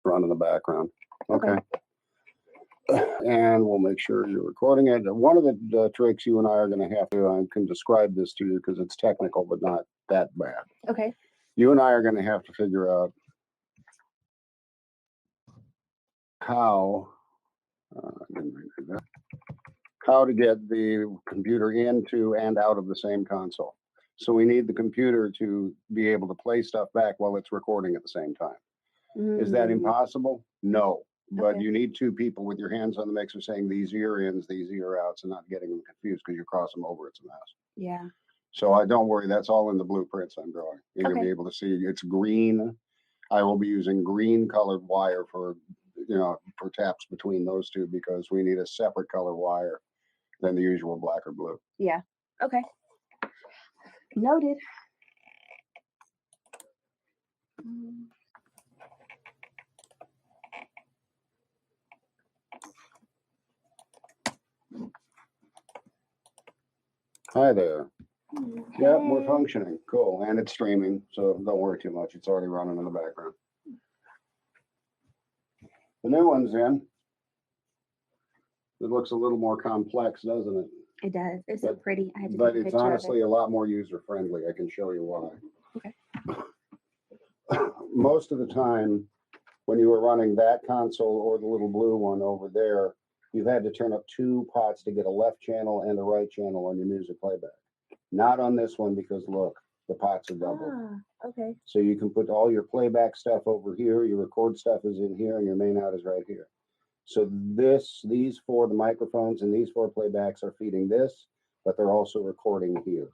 run in the background. Okay. And we'll make sure you're recording it. One of the tricks you and I are going to have to, I can describe this to you because it's technical, but not that bad. Okay. You and I are going to have to figure out how to get the computer into and out of the same console. So we need the computer to be able to play stuff back while it's recording at the same time. Is that impossible? No. But you need two people with your hands on the mixer saying these ear ins, these ear outs, and not getting them confused because you cross them over, it's a mess. Yeah. So don't worry, that's all in the blueprints I'm drawing. You're going to be able to see it's green. I will be using green colored wire for taps between those two because we need a separate color wire than the usual black or blue. Yeah. Okay. Noted. Hi there. Yep, we're functioning. Cool. And it's streaming, so don't worry too much. It's already running in the background. The new one's in. It looks a little more complex, doesn't it? It does. It's so pretty. I had to but take a it's picture honestly of a lot more user-friendly. I can show you why. Okay. Most of the time, when you were running that console or the little blue one over there, you've had to turn up two pots to get a left channel and a right channel on your music playback. Not on this one because look, the pots are doubled. Okay. So you can put all your playback stuff over here, your record stuff is in here, and your main out is right here. So these four, the microphones and these four playbacks are feeding this, but they're also recording here.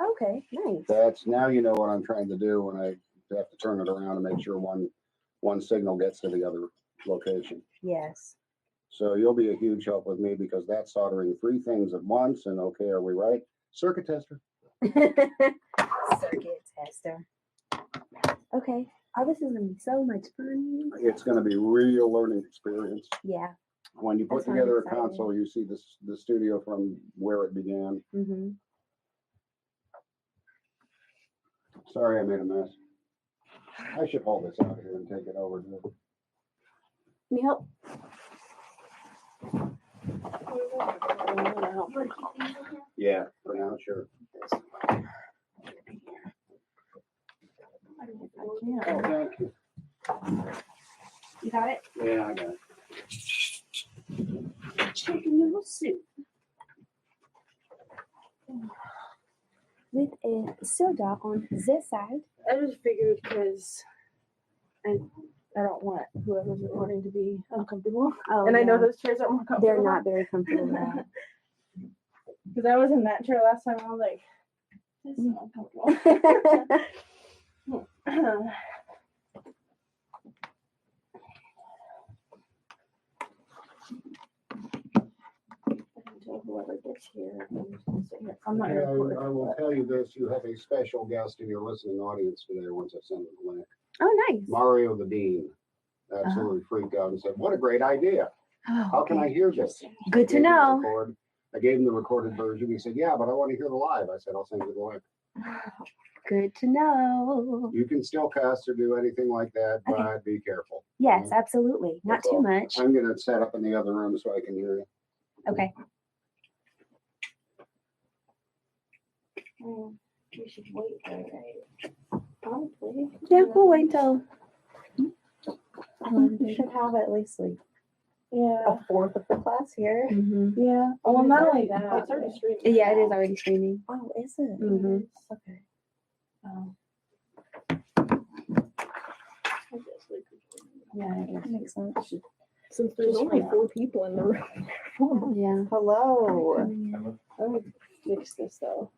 Okay, nice. That's now you know what I'm trying to do when I have to turn it around and make sure one signal gets to the other location. Yes. So you'll be a huge help with me because that's soldering three things at once. And okay, are we right? Circuit tester. Circuit tester. Okay. Oh, this is going to be so much fun. It's going to be real learning experience. Yeah. When you put together a console, you see the studio from where it began. Mm-hmm. Sorry, I made a mess. I should hold this out here and take it over. Can you help? Yeah, for now, sure. Oh, thank you. You got it? Yeah, I got it. Chicken noodle soup. With a soda on this side. I just figured because I don't want whoever's recording to be uncomfortable. Oh, and I know yeah. those chairs are more comfortable. They're not very comfortable now. Because I was in that chair last time, I was like, this is uncomfortable. Until whoever gets here, I'm not Yeah, recording. I will tell you this, you have a special guest in your listening audience today once I send you the link. Oh, nice. Mario the Dean absolutely freaked out and said, what a great idea. Oh, How can I hear this? Good to know. I gave him the recorded version. He said, yeah, but I want to hear the live. I said, I'll send you the link. Good to know. You can still cuss or do anything like that, but be careful. Yes, absolutely. Not too much. I'm going to set up in the other room so I can hear you. Okay. We should wait though, right? Probably. Yeah, we'll wait until. We should have at least like a fourth of the class here. Mm-hmm. Yeah. Oh, well, not only that, it's already streaming. Yeah, it is already streaming. Oh, is it? Mm-hmm. Okay. Yeah, that makes sense. Since there's only 4 people in the room. Yeah. Hello. I would fix this though.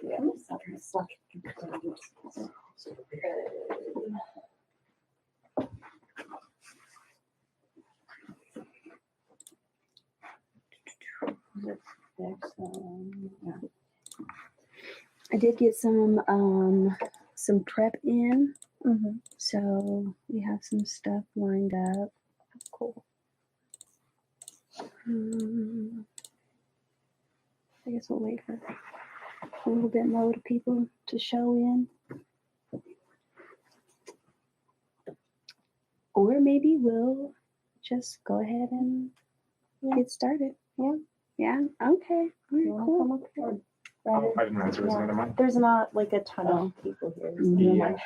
Yeah. I did get some prep in. Mm-hmm. So we have some stuff lined up. Cool. I guess we'll wait for a little bit more people to show in. or maybe we'll just go ahead and get started. Yeah. Okay. All right, cool. I didn't answer. Was another mic? There's not like a ton of people here. So Yeah.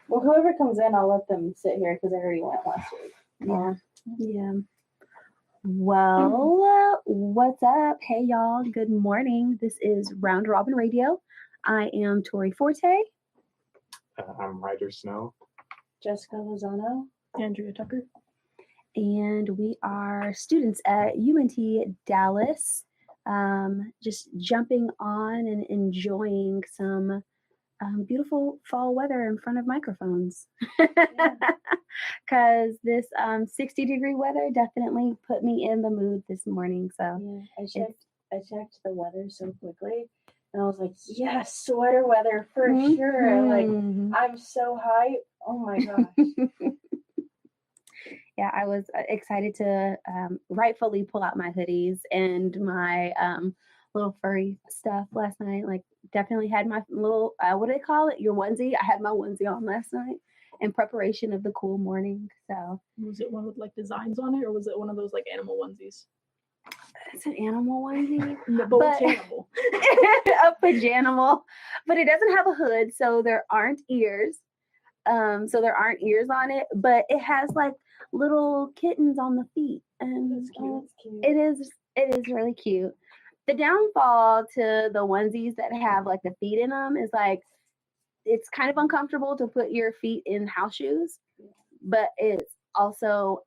Well, whoever comes in, I'll let them sit here because I already went last week. Yeah. Well, what's up? Hey, y'all. Good morning. This is Round Robin Radio. I am Tori Forte. I'm Ryder Snow. Jessica Lozano. Andrea Tucker. And we are students at UNT Dallas, just jumping on and enjoying some beautiful fall weather in front of microphones. Because this 60-degree weather definitely put me in the mood this morning. So Yeah, I checked the weather so quickly, and I was like, yeah, sweater weather for sure. Like, I'm so hyped. Oh my gosh. Yeah, I was excited to rightfully pull out my hoodies and my little furry stuff last night. Like, definitely had my little, what do they call it? Your onesie. I had my onesie on last night in preparation of the cool morning. So, Was it one with like designs on it, or was it one of those like animal onesies? it's an animal onesie. No, but But- which animal? A pajanimal, but it doesn't have a hood, so there aren't ears. So there aren't ears on it, but it has like little kittens on the feet, and That's cute. That's cute. it is really cute. The downfall to the onesies that have like the feet in them is like it's kind of uncomfortable to put your feet in house shoes, but it's also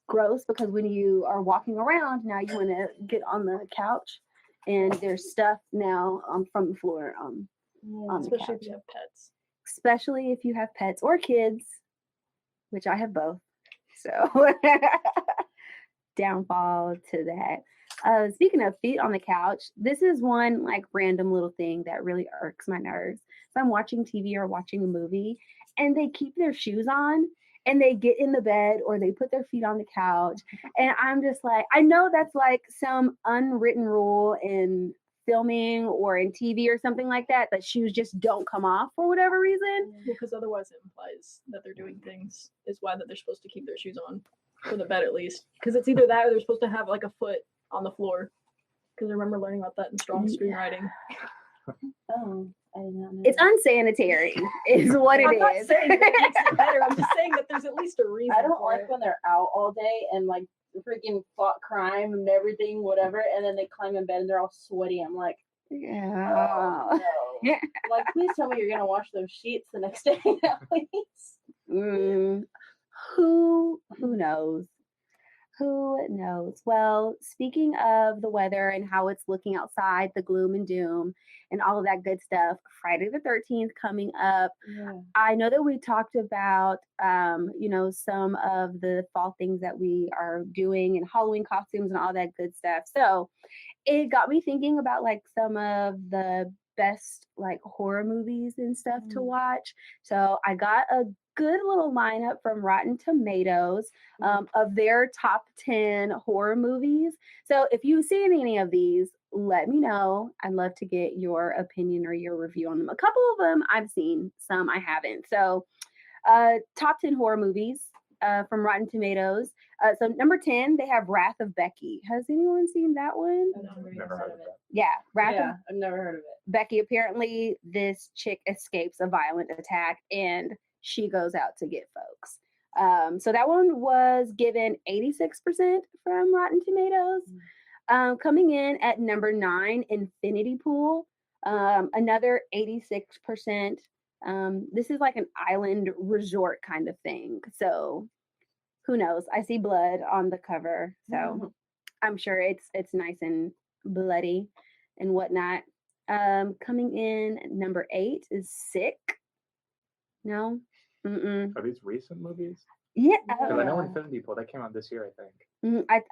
gross because when you are walking around now you want to get on the couch and there's stuff now from the floor on the Especially couch. if you have pets. Especially if you have pets or kids, which I have both. So downfall to that. Speaking of feet on the couch, this is one like random little thing that really irks my nerves. If I'm watching TV or watching a movie and they keep their shoes on and they get in the bed or they put their feet on the couch, and I'm just like, I know that's like some unwritten rule in filming or in TV or something like that, that shoes just don't come off for whatever reason. Because otherwise it implies that they're doing things is why that they're supposed to keep their shoes on for the bed at least. Because it's either that or they're supposed to have like a foot on the floor. Because I remember learning about that in strong screenwriting. Oh, I did not know. It's unsanitary, is what it I'm not is. saying that it makes it better. I'm just saying that there's at least a reason. I don't for like it. when they're out all day and like freaking fought crime and everything, whatever, and then they climb in bed and they're all sweaty. I'm like, Yeah. oh, no. Like, please tell me you're gonna wash those sheets the next day, please. Who knows? Who knows? Well, speaking of the weather and how it's looking outside, the gloom and doom and all of that good stuff, Friday the 13th coming up. Yeah. I know that we talked about, some of the fall things that we are doing and Halloween costumes and all that good stuff. So it got me thinking about like some of the best like horror movies and stuff to watch. So I got a good little lineup from Rotten Tomatoes of their top 10 horror movies. So if you've seen any of these, let me know. I'd love to get your opinion or your review on them. A couple of them I've seen, some I haven't. So top 10 horror movies from Rotten Tomatoes. So number 10, they have Wrath of Becky. Has anyone seen that one? Never heard of that. Yeah, Wrath of I've never heard of it. Becky. Apparently, this chick escapes a violent attack and she goes out to get folks. So that one was given 86% from Rotten Tomatoes. Coming in at number 9, Infinity Pool, another 86%. This is like an island resort kind of thing. So who knows? I see blood on the cover, so I'm sure it's nice and bloody and whatnot. Coming in at number 8 is Sick. No. Are these recent movies? Yeah. Because I know Infinity Pool, that came out this year, I think.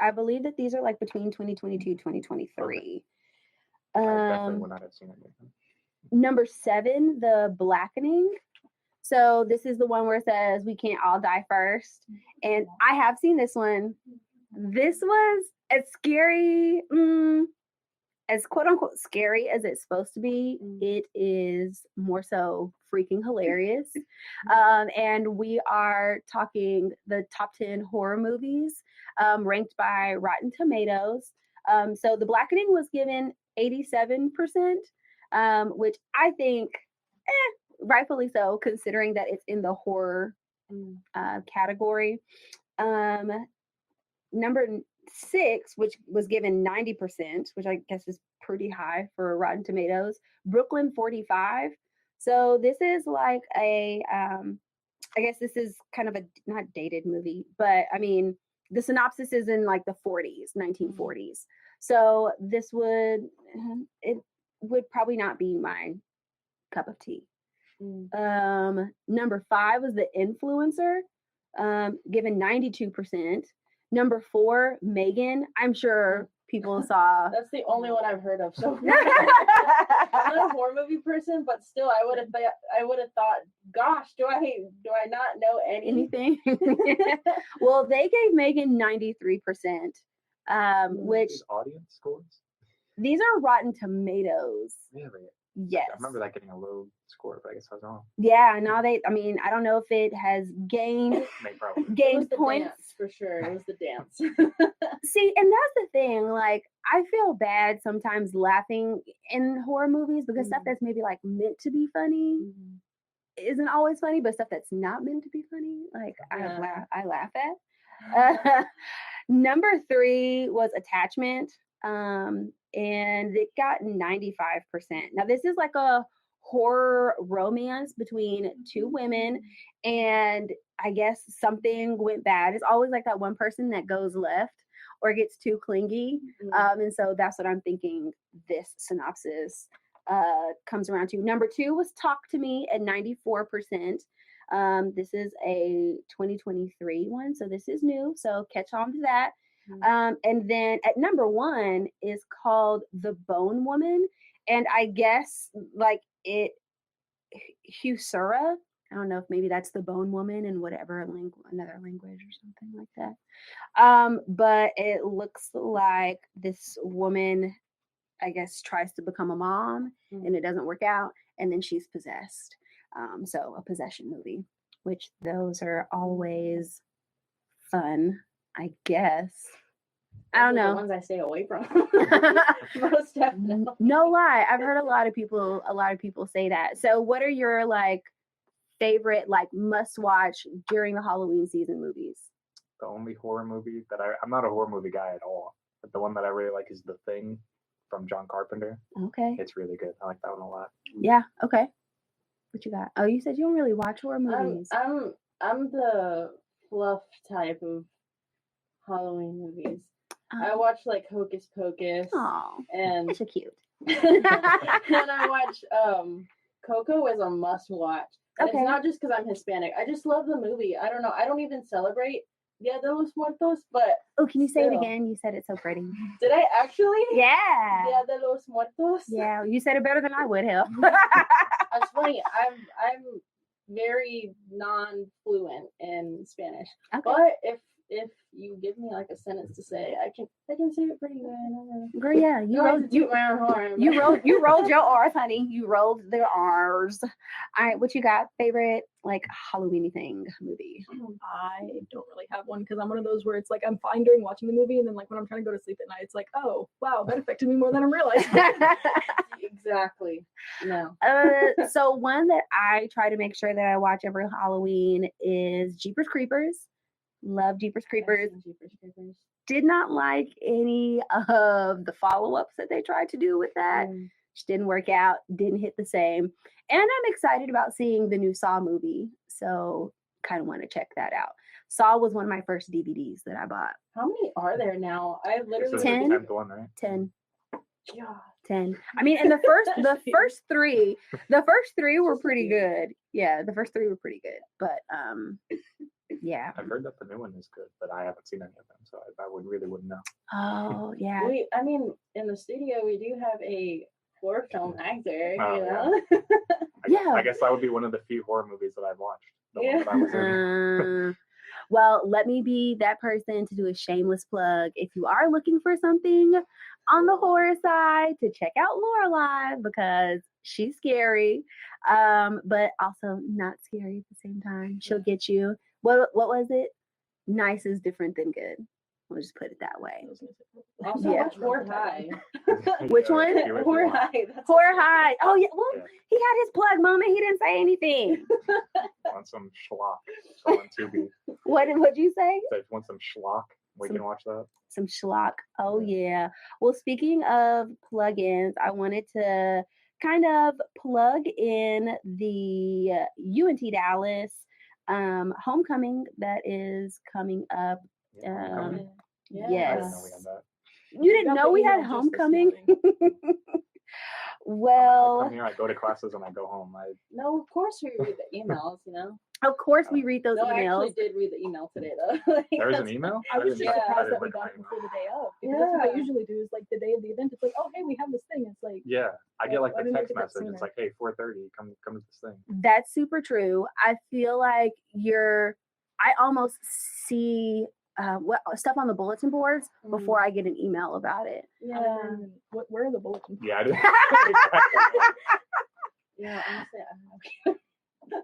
I believe that these are like between 2022 2023. I definitely would not have seen it. Number 7, The Blackening. So this is the one where it says we can't all die first. And I have seen this one. This was a scary. as quote unquote scary as it's supposed to be, Mm. it is more so freaking hilarious. And we are talking the top 10 horror movies ranked by Rotten Tomatoes. So The Blackening was given 87%, which I think, rightfully so, considering that it's in the horror category. Number 6, which was given 90%, which I guess is pretty high for Rotten Tomatoes. Brooklyn 45. So this is like a, I guess this is kind of a not dated movie, but I mean the synopsis is in like the 40s, 1940s. So this would probably not be my cup of tea. Number 5 was The Influencer, given 92%. Number 4, Megan. I'm sure people saw. That's the only one I've heard of so far. I'm not a horror movie person, but still, I would have thought, gosh, do I not know anything? Well, they gave Megan 93%, which These audience scores. These are Rotten Tomatoes. Really? Yes. I remember that getting a low score, but I guess I was wrong. Yeah, now I mean, I don't know if it has gained points. Dance, for sure. It was the dance. See, and that's the thing. Like, I feel bad sometimes laughing in horror movies because stuff that's maybe like meant to be funny isn't always funny, but stuff that's not meant to be funny, like I laugh at. Number 3 was Attachment. And it got 95%. Now, this is like a horror romance between 2 women, and I guess something went bad. It's always like that one person that goes left or gets too clingy. And so that's what I'm thinking this synopsis comes around to. Number 2 was Talk to Me at 94%. This is a 2023 one, so this is new. So catch on to that. And then at number 1 is called The Bone Woman. And I guess like Husura. I don't know if maybe that's the Bone Woman in whatever another language or something like that. But it looks like this woman, I guess, tries to become a mom and it doesn't work out. And then she's possessed. So a possession movie, which those are always fun, I guess. I don't know. The ones I stay away from. Most definitely. No lie. I've heard a lot of people say that. So what are your like favorite like must watch during the Halloween season movies? The only horror movie that I'm not a horror movie guy at all, but the one that I really like is The Thing from John Carpenter. Okay. It's really good. I like that one a lot. Yeah, okay. What you got? Oh, you said you don't really watch horror movies. I'm the fluff type of Halloween movies. I watch like Hocus Pocus. Oh, and so cute. And I watch Coco is a must watch. And Okay. It's not just because I'm Hispanic. I just love the movie. I don't know. I don't even celebrate Dia de los Muertos, but Oh, can you say it still. again? You said it so pretty. Did I actually? Yeah. Dia de los Muertos. Yeah, you said it better than I would have. That's funny. I'm very non-fluent in Spanish, Okay. but if you give me like a sentence to say, I can say it pretty good. Girl, yeah, you rolled your R's, honey. You rolled the R's. All right, what you got? Favorite like Halloween thing movie? I don't really have one because I'm one of those where it's like I'm fine during watching the movie, and then like when I'm trying to go to sleep at night, it's like, oh wow, that affected me more than I realized. Exactly. No. So one that I try to make sure that I watch every Halloween is Jeepers Creepers. Love Jeepers Creepers. Did not like any of the follow-ups that they tried to do with that. Just didn't work out. Didn't hit the same. And I'm excited about seeing the new Saw movie. So kind of want to check that out. Saw was one of my first DVDs that I bought. How many are there now? I literally This is 10? the 10th one, right? 10. God. 10. I mean, and the first three were pretty good. Yeah, the first 3 were pretty good. But yeah. I've heard that the new one is good, but I haven't seen any of them, so I really wouldn't know. Oh, yeah. I mean, in the studio, we do have a horror film actor, Oh, you know? Yeah. I guess that would be one of the few horror movies that I've watched. The one Yeah. that I was in. Well, let me be that person to do a shameless plug. If you are looking for something on the horror side, to check out Lorelai because she's scary, but also not scary at the same time. She'll get you. What was it? Nice is different than good. We'll just put it that way. Also, Yeah. watch Horror High. Which one? if you Horror want. High. That's Horror High. Oh yeah. Well, Yeah. he had his plug moment. He didn't say anything. Want some schlock? So on Tubi. What'd you say? So if you want some schlock, we can watch that. Some schlock. Oh Yeah. yeah. Well, speaking of plugins, I wanted to kind of plug in the UNT Dallas homecoming that is coming up. Yeah, homecoming? Yeah. I Yes. didn't know we had that. You didn't got know the we had email just this homecoming? morning. I Well, come here, I go to classes, and I go home. No, of course we read the emails, you know. of course we read those No, I emails. actually did read the email today though. Like, There's an that's- email? I was just Yeah. surprised that we read got it my before email. the day of. Because that's what Yeah. I usually do is like the day of the event. It's like, oh hey, we have this thing. It's like Yeah, I get like Why the didn't I text get that message. sooner? It's like, hey, 4:30, come to this thing. That's super true. I feel like I almost see stuff on the bulletin boards before I get an email about it. I Yeah. never even, where are the bulletins? Yeah, I didn't. Exactly. Yeah, honestly, I don't know.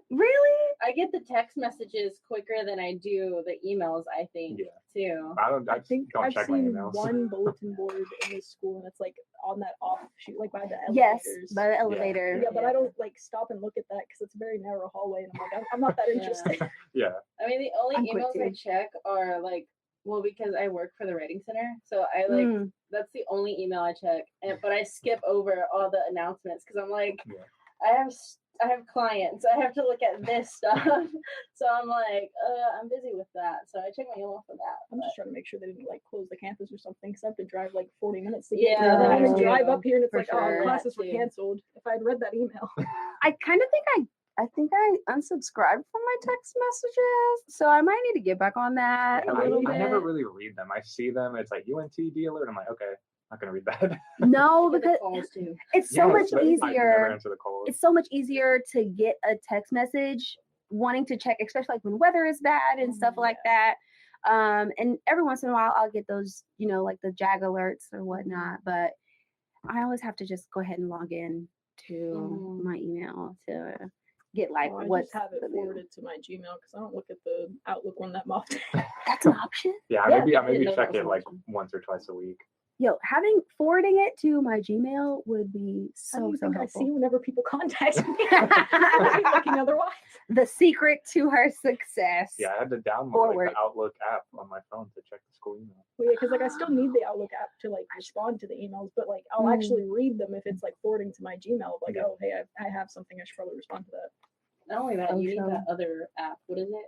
Really? I get the text messages quicker than I do the emails, I think, Yeah. too. I I think don't I've check my seen emails. one bulletin board in this school, and it's like on that offshoot, like by the Yes, elevators. by the elevator. Yeah, but Yeah. I don't like stop and look at that because it's a very narrow hallway, and I'm like, I'm not that Yeah. interested. Yeah, I mean, the only I'm quick emails I too. check are like, well, because I work for the writing center, so I like Mm. that's the only email I check. But I skip over all the announcements because I'm like, Yeah. I have clients, I have to look at this stuff. So I'm like, I'm busy with that. So I check my email for that. I'm but- just trying to make sure they didn't like close the campus or something because I have to drive like 40 minutes to get Yeah, here. that And then too. drive up here and it's For like, sure. oh, classes were That too. canceled. If I'd read that email. I kind of think I unsubscribed from my text messages, so I might need to get back on that a I little bit. never really read them. I see them. It's like UNTD alert. I'm like, okay, not gonna read that. No, I get the because calls too. it's so Yes, much but I never easier. answer the calls. It's so much easier to get a text message wanting to check, especially like when weather is bad and stuff like that. And every once in a while I'll get those, like the JAG alerts or whatnot, but I always have to just go ahead and log in to my email to get like Oh, I what's just have it the new- forwarded to my Gmail because I don't look at the Outlook one that often. That's an option. Yeah, Yeah, maybe I I didn't maybe know that check was it an like option. once or twice a week. Yo, forwarding it to my Gmail would be How do so you think I see helpful. whenever people contact me? I'm looking otherwise. The secret to her success. Yeah, I had to download Forward. like the Outlook app on my phone to check the school email. Well, yeah, because like I still need the Outlook app to like respond to the emails, but like I'll actually read them if it's like forwarding to my Gmail. Like, Yeah. oh hey, I have something. I should probably respond to that. Not only that, you need Okay. that other app. What is it?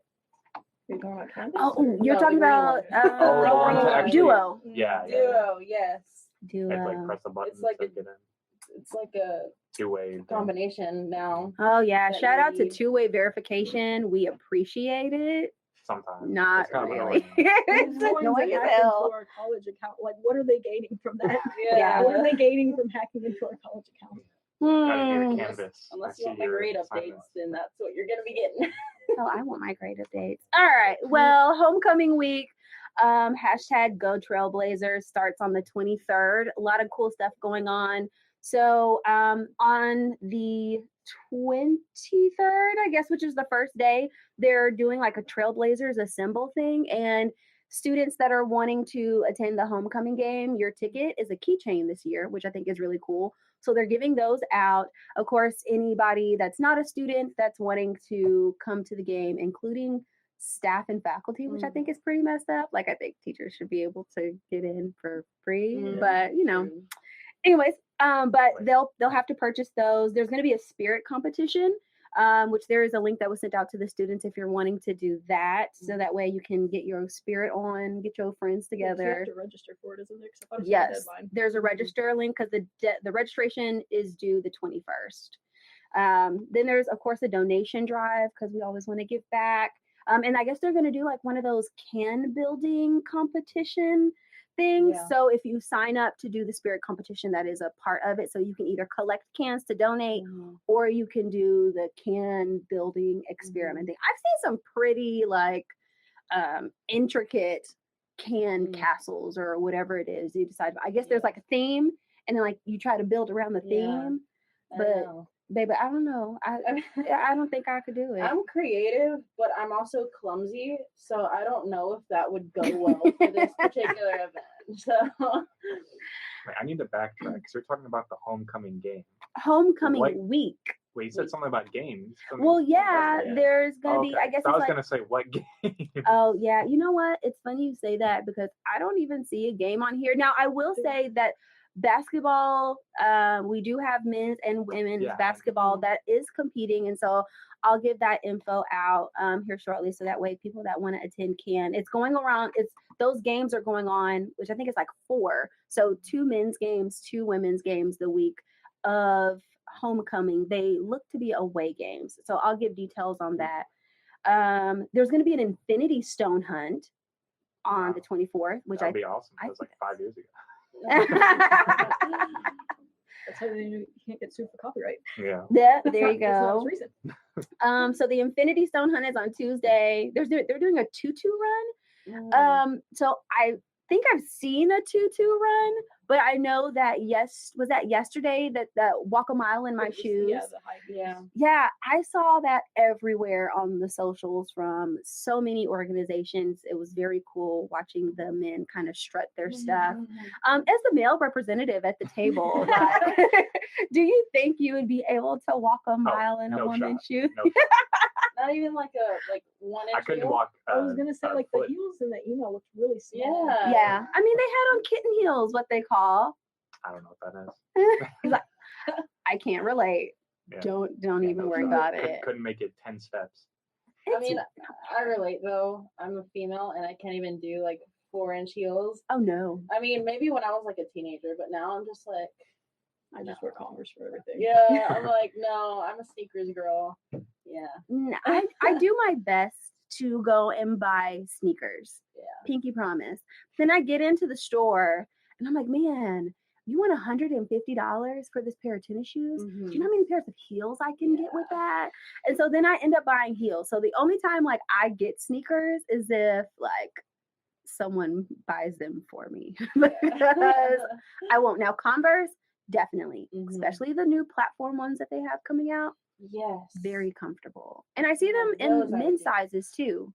Are you talking about Canvas? Oh, or- you're No, talking the green about one. Oh, the one to actually- Duo. Yeah, yeah. Duo, yes. Duo. It's like press a button It's like to a- get in. It's like a Two-way. thing. combination now. Oh yeah, that shout you out to need. two-way verification. We appreciate it. Sometimes. Not It's kind of really. annoying. It's Coins annoying that as hack hell. into our college account. Like, what are they gaining from that? Yeah. What are they gaining from hacking into our college account? Gotta get Hmm. your Canvas. I Unless see you want my your grade assignment. updates, then that's what you're gonna be getting. Hell, I want my grade updates. All right. Well, homecoming week. Hashtag Go Trailblazers starts on the 23rd. A lot of cool stuff going on. So on the 23rd, I guess, which is the first day, they're doing like a Trailblazers assemble thing. And students that are wanting to attend the homecoming game, your ticket is a keychain this year, which I think is really cool. So they're giving those out. Of course, anybody that's not a student that's wanting to come to the game, including staff and faculty, which I think is pretty messed up. Like, I think teachers should be able to get in for free, but anyways, but they'll have to purchase those. There's going to be a spirit competition, which there is a link that was sent out to the students if you're wanting to do that. So that way you can get your spirit on, get your friends You have together. to register for it, isn't there? 'Cause I thought it was a Yes, deadline. there's a register link because the registration is due the 21st. Then there's, of course, a donation drive because we always want to give back. And I guess they're going to do like one of those can building competition things. Yeah. So if you sign up to do the spirit competition, that is a part of it. So you can either collect cans to donate or you can do the can building experiment thing. I've seen some pretty like intricate can Mm. castles or whatever it is you decide. I guess there's like a theme, and then like you try to build around the Yeah. theme. I But know. baby, I don't know. I don't think I could do it. I'm creative, but I'm also clumsy, so I don't know if that would go well for this particular event. So Wait, I need to backtrack because we're talking about the homecoming game. Homecoming What- week. Wait, you said something about games. Well, yeah, Yeah. there's gonna be. I guess So I it's was like. gonna say what game. Oh yeah, you know what? It's funny you say that because I don't even see a game on here. Now I will say that basketball, we do have men's and women's Yeah. basketball that is competing, and so I'll give that info out here shortly, so that way people that want to attend can. It's going around. It's those games are going on, which I think is like 4. So 2 men's games, 2 women's games the week of homecoming. They look to be away games, so I'll give details on that. There's going to be an Infinity Stone hunt on the 24th, which That'd be awesome. That was like 5 years ago. That's how you can't get sued for copyright. Yeah. yeah, there you That's not go. as recent. So the Infinity Stone hunt is on Tuesday. They're doing a tutu run. Mm. So I think I've seen a tutu run, but I know that was that yesterday that walk a mile in my shoes. Yeah, the high heels. Yeah. Yeah, I saw that everywhere on the socials from so many organizations. It was very cool watching the men kind of strut their stuff. As the male representative at the table, like, do you think you would be able to walk a mile in a no woman's shot. shoes? No, Not even like a 1 inch. I couldn't heel? walk. I was gonna say a like foot. the heels in the email looked really small. Yeah. Yeah, I mean they had on kitten heels, what they call. I don't know what that is. He's like, I can't relate. Yeah. Don't Yeah, even no worry shot. about Couldn't- it. Couldn't make it 10 steps. I mean, I relate though. I'm a female and I can't even do like 4-inch heels. Oh no. I mean, maybe when I was like a teenager, but now I'm just like, I just wear Converse for everything. yeah, I'm like, no, I'm a sneakers girl. Yeah. I do my best to go and buy sneakers. Yeah. Pinky promise. Then I get into the store and I'm like, man, you want $150 for this pair of tennis shoes? Do you know how many pairs of heels I can get with that? And so then I end up buying heels. So the only time like I get sneakers is if like someone buys them for me. Because I won't. Now Converse, definitely, especially the new platform ones that they have coming out. Yes. Very comfortable. And I see them Those in I men's do. sizes too.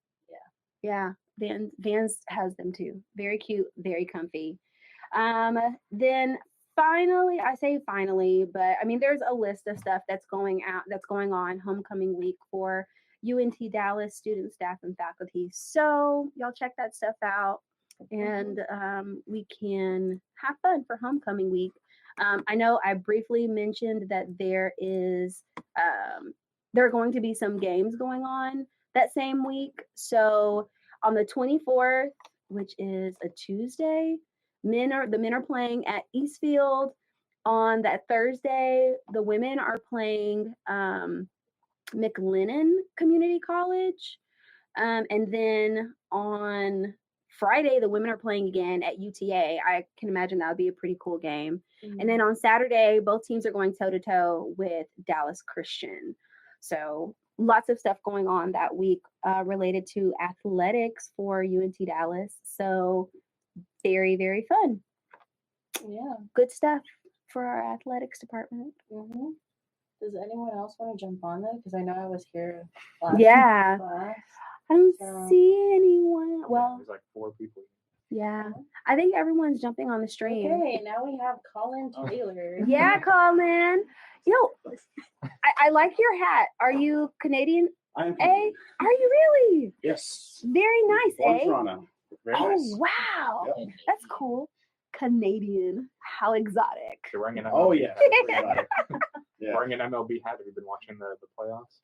Yeah. Yeah. Vans has them too. Very cute, very comfy. Then finally, I say finally, but I mean there's a list of stuff that's going on homecoming week for UNT Dallas students, staff, and faculty. So y'all check that stuff out, and we can have fun for homecoming week. I know I briefly mentioned that there are going to be some games going on that same week. So on the 24th, which is a Tuesday, the men are playing at Eastfield. On that Thursday, the women are playing McLennan Community College. And then on Friday, the women are playing again at UTA. I can imagine that would be a pretty cool game. And then on Saturday, both teams are going toe-to-toe with Dallas Christian. So lots of stuff going on that week related to athletics for UNT Dallas. So very, very fun. Yeah. Good stuff for our athletics department. Does anyone else want to jump on though? Because I know I was here last Yeah. class. I don't So- see anyone. Yeah, Well, there's like 4 people. yeah. I think everyone's jumping on the stream. Okay, now we have Colin Oh. Taylor. Yeah, Colin. I like your hat. Are you Canadian? I am. A? Are you really? Yes. Very nice, Born in eh? Toronto. Very Oh, nice. wow. Yep. That's cool. Canadian. How exotic. You're wearing an MLB Oh yeah. hat. Yeah. Wearing an MLB hat. Have you been watching the playoffs?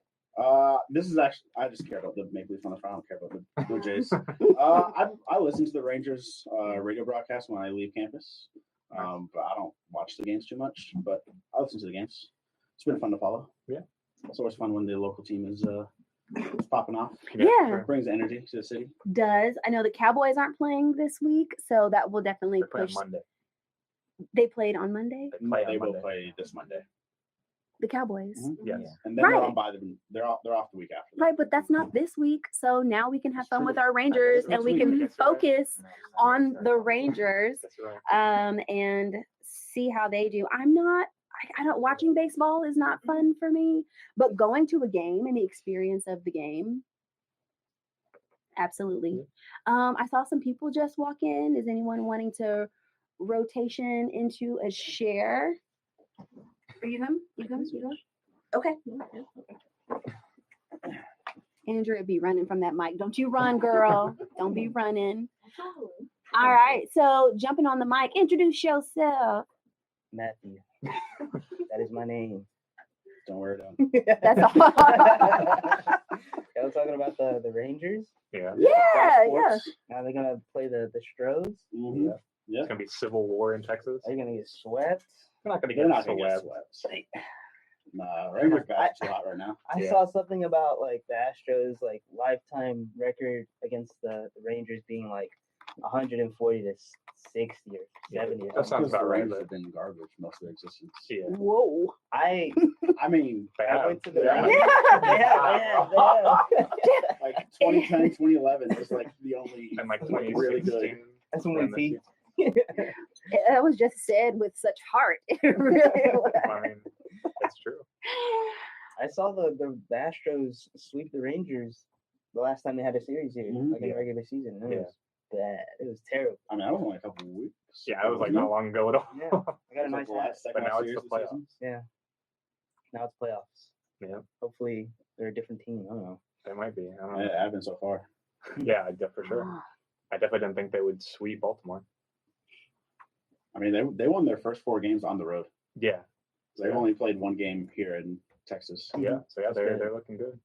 This is actually, I just care about the Maple Leafs on the front. I don't care about the Blue Jays. I listen to the Rangers radio broadcast when I leave campus, but I don't watch the games too much. But I listen to the games. It's been fun to follow. Yeah. It's always fun when the local team is popping off. Yeah. sure. Brings energy to the city. Does. I know the Cowboys aren't playing this week, so that will definitely They play on push. Monday. They played on Monday. They play They on will Monday. play this Monday. The Cowboys. Yes. And then they're Right. on by them. They're off the week after. Right, but that's not this week. So now we can have That's fun true. with our Rangers That's and we next can week. That's right. focus on the Rangers That's right. and see how they do. I don't, watching baseball is not fun for me, but going to a game and the experience of the game, absolutely. I saw some people just walk in. Is anyone wanting to rotation into a share? Are you them? You them? You them? Okay. Andrea be running from that mic. Don't you run, girl. Don't be running. All right. So jumping on the mic, introduce yourself. Matthew. That is my name. Don't worry about it. That's all. I was talking about the Rangers. Yeah. Yeah, Sports. Now they're gonna play the Stros. Mhm. It's Yeah. gonna be civil war in Texas. They're gonna get swept. They're not gonna They're get not gonna get swept. swept. Nah, Rangers guys are too hot right now. I Yeah. saw something about like the Astros like lifetime record against the Rangers being like 140 to 60 or 70. That sounds Because the about right. Rangers But have been garbage most of their existence. yeah. Whoa. I I mean, I went to the Yeah. like 2010, 2011 was like the only And like really 2016. good. That's when we peaked. That was just said with such heart. It really was. I mean, that's true. I saw the Astros sweep the Rangers the last time they had a series here, Mhm. like in the regular season. It Yeah. was bad. It was terrible. I mean, that was only a couple of weeks. Yeah, it was like not long ago at all. Yeah, I got a It was nice like the hat. last, second But now last it's series the of the playoffs. season. Yeah. Now it's playoffs. Yeah, Hopefully they're a different team. I don't know. they might be. I don't Yeah, know. it have been so far. Yeah, for sure. I definitely didn't think they would sweep Baltimore. I mean, they won their first 4 games on the road. Yeah, They've only played 1 game here in Texas. yeah. So yeah, That's they're good. they're looking good.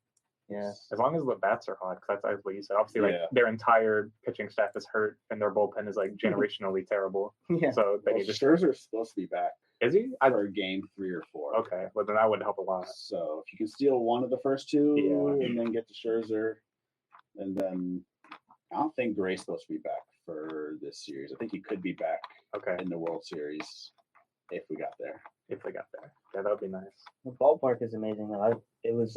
Yeah. As long as the bats are hot, because that's what you said. Obviously, like Yeah. their entire pitching staff is hurt, and their bullpen is like generationally terrible. Yeah. So they Well, need to. Scherzer's supposed to be back Is he? for game 3 or 4. Okay, well then that would help a lot. So if you can steal one of the first 2 Yeah. and then get to Scherzer, and then I don't think Gray's supposed to be back for this series. I think he could be back Okay, in the World Series if we got there. if they got there, yeah, that would be nice. The ballpark is amazing though. It was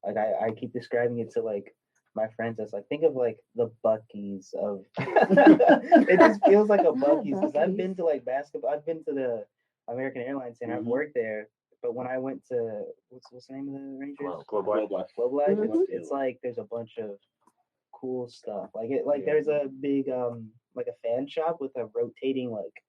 like I keep describing it to like my friends as like think of like the Buc-ee's of it just feels like a Buc-ee's because I've been to like basketball. I've been to the American Airlines Center. I've Mhm. worked there, but when I went to what's the name of the Rangers? Globe Life. Globe Life. Globe Life. Mhm. It's like there's a bunch of cool stuff. Like Yeah. there's a big like a fan shop with a rotating like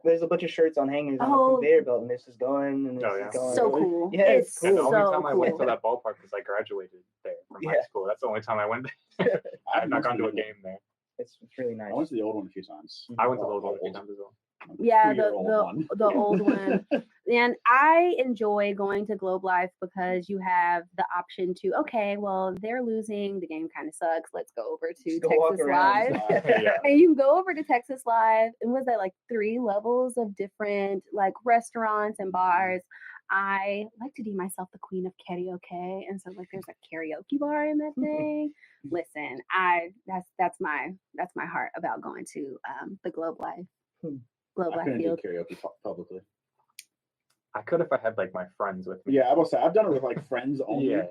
there's a bunch of shirts on hangers on a Oh. conveyor belt and this is going and this Oh, yeah. is going. So Really? cool. Yeah, It's it's And the cool. only so time I went to cool. that ballpark was I graduated there from high Yeah. school. That's the only time I went there. I have not gone to a game there. It's really nice. I went to the old one a few times. I went to the old one a few times as well. Yeah, the 2-year-old one. the old one. And I enjoy going to Globe Life because you have the option to, okay, well, they're losing. The game kind of sucks. Let's go over to Just go walk Texas around. Live. Yeah. And you can go over to Texas Live, and was that like 3 levels of different like restaurants and bars. I like to deem myself the queen of karaoke, and so like there's a karaoke bar in that thing. Listen, that's my heart about going to the Globe Life. Globe I Life couldn't do Field. karaoke publicly. I could if I had like my friends with me. Yeah, I will say I've done it with like friends only. Yeah.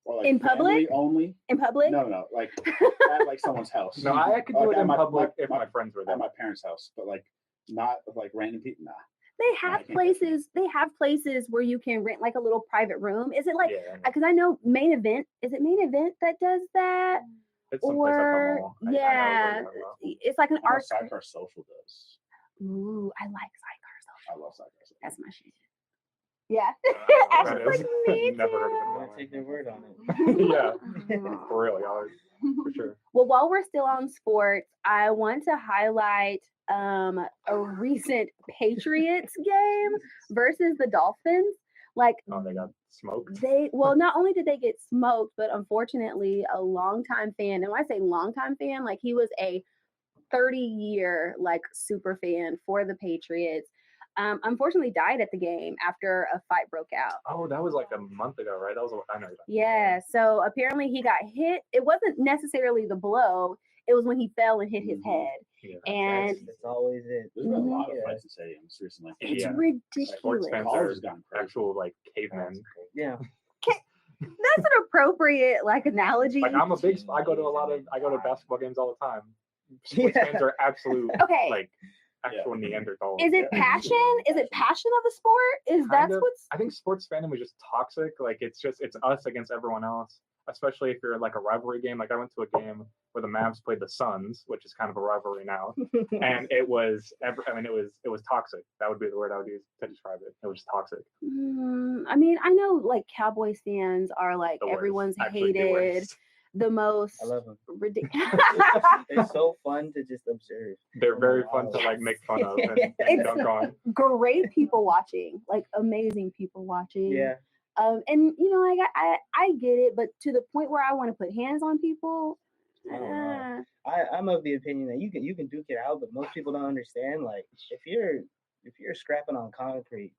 Or like In family public? only. In public? No, like at like someone's house. No, I could do Like, it at in my- public my- if my- my friends were there. At my parents' house, but like not with like random people. Nah. They I have can't do that. places. They have places where you can rent like a little private room. Is it like? Yeah, Because I know Main Event. Is it Main Event that does that? it's someplace at the Or mall. I know yeah, what you're talking about. it's like an I know art. Sidecar Social does. Ooh, I like Sidecar. I love Sidecar Social. That's my shit. Yeah. I don't know Ashley's what like, that me is. Never heard of I'm it. gonna take their word on it. Yeah, for real, y'all. For sure. Well, while we're still on sports, I want to highlight a recent Patriots game versus the Dolphins. Like Oh, they got smoked. well, not only did they get smoked, but unfortunately, a longtime fan. And when I say longtime fan, like he was a 30-year like super fan for the Patriots. Unfortunately, died at the game after a fight broke out. Oh, that was like a month ago, right? That was I know. Yeah, so apparently he got hit. It wasn't necessarily the blow. It was when he fell and hit his Mhm. head. And That's always it. There's been a lot of Yeah. fights in stadiums recently. it's Yeah. ridiculous. Sports fans College are has gone crazy. actual like cavemen. Yeah. That's an appropriate like analogy. Like I go to basketball games all the time. Sports Yeah. fans are absolute Okay. like actual Neanderthals. Is it passion? Is it passion of the sport? Is Kind that's of. what's I think sports fandom is just toxic. Like it's us against everyone else. Especially if you're like a rivalry game. Like I went to a game where the Mavs played the Suns, which is kind of a rivalry now, and it was toxic. That would be the word I would use to describe it. It was just toxic. I mean, I know like Cowboys fans are like The worst. everyone's Actually, the hated, worst. the most I love them. ridiculous. They're so fun to just observe. They're very Oh, fun wow. to like make fun of and It's- dunk on. Great people watching, like amazing people watching. Yeah. And you know, like I get it, but to the point where I want to put hands on people. I don't know. I'm of the opinion that you can duke it out, but most people don't understand. Like if you're scrapping on concrete,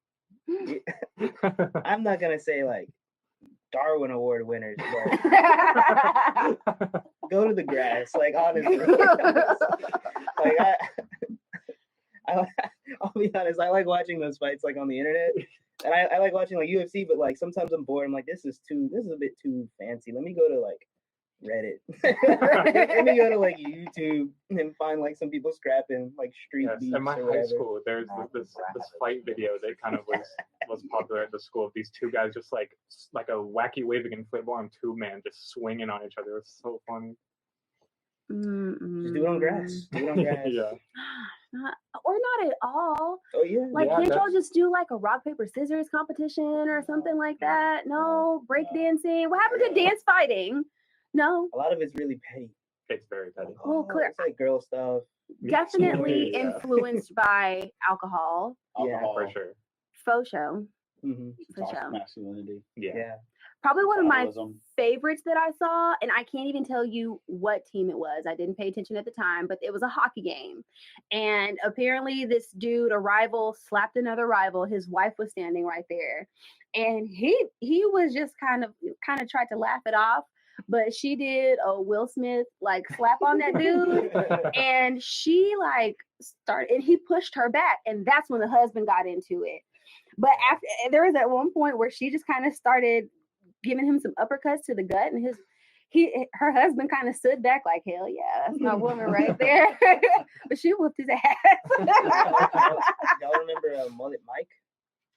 I'm not gonna say like Darwin Award winners, but go to the grass. Like honestly, like I'll be honest. I like watching those fights like on the internet, and I like watching like UFC. But like sometimes I'm bored. I'm like, this is a bit too fancy. Let me go to like Reddit. Let me go to like YouTube and find like some people scrapping like street Yes, beefs in my or high whatever. school, there's this fight video that kind of was popular at the school of these two guys just like a wacky waving inflatable arm two man just swinging on each other. It was so funny. Just do it on grass. Do it on grass. Yeah. Or not at all. Oh yeah. Like, Yeah, can't y'all that's- just do like a rock, paper, scissors competition or something like that? No, break dancing. What happened to dance fighting? No, A lot of it's really petty. It's very petty. Well, clear- It's like girl stuff. definitely Yeah. influenced by alcohol. Yeah, Alcohol, For sure. Faux show. hmm For toxic sure. masculinity, Yeah. Yeah. Probably one of my tribalism. favorites that I saw, and I can't even tell you what team it was. I didn't pay attention at the time, but it was a hockey game. And apparently this dude, a rival, slapped another rival. His wife was standing right there. And he was just kind of tried to laugh it off, but she did a Will Smith like slap on that dude. And she like started, and he pushed her back, and that's when the husband got into it. But after there was at one point where she just kind of started giving him some uppercuts to the gut, and her husband kind of stood back like, hell yeah, that's my woman right there. But she whooped his ass. Y'all remember Mullet Mike?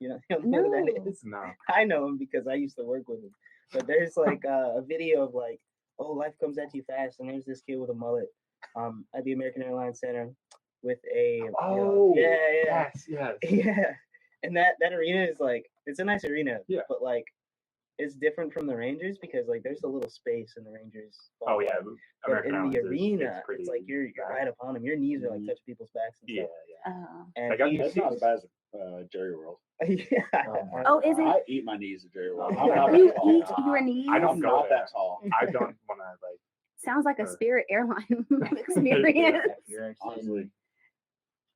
You know who that No. is? No. I know him because I used to work with him. But there's like a video of like, oh, life comes at you fast, and there's this kid with a mullet at the American Airlines Center with a Yes. yeah. And that arena is like, it's a nice arena, Yeah. but like it's different from the Rangers because like there's a little space in the Rangers. Oh yeah. But American in the Airlines is arena, pretty it's like you're right upon them. Your knees are like Mhm. touching people's backs and Yeah, stuff. yeah. Oh. And Like, I he- That's not as bad as Jerry World. yeah. Oh, is it? I eat my knees at Jerry World. You I'm not You that tall. eat your knees? I don't I'm go not there. that tall. I don't want to like. Sounds like a Uh, Spirit airline experience. You're actually Honestly.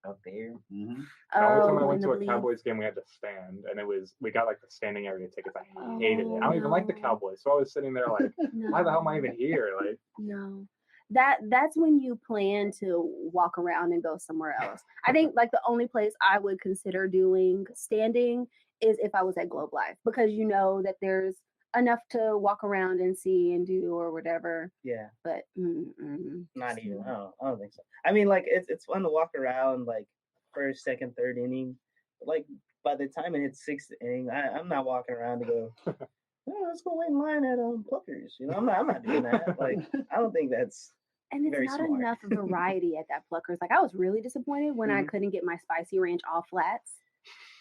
up there. Mm-hmm. The only time I Oh, went in to the a bleed. Cowboys game, we had to stand, and we got like the standing area tickets. I hated it. I don't even like the no. Cowboys, so I was sitting there like, why the hell am I even here? Like, No. That's when you plan to walk around and go somewhere else. I think like the only place I would consider doing standing is if I was at Globe Life, because you know that there's enough to walk around and see and do or whatever. Yeah. But Not even. I don't think so. I mean, like it's fun to walk around like first, second, third inning. But, like by the time it hits sixth inning, I'm not walking around to go. Oh, let's go wait in line at Pluckers. You know, I'm not doing that. Like I don't think that's. and it's Very not smart. enough variety at that Pluckers. Like I was really disappointed when I Mhm. couldn't get my spicy ranch all flats.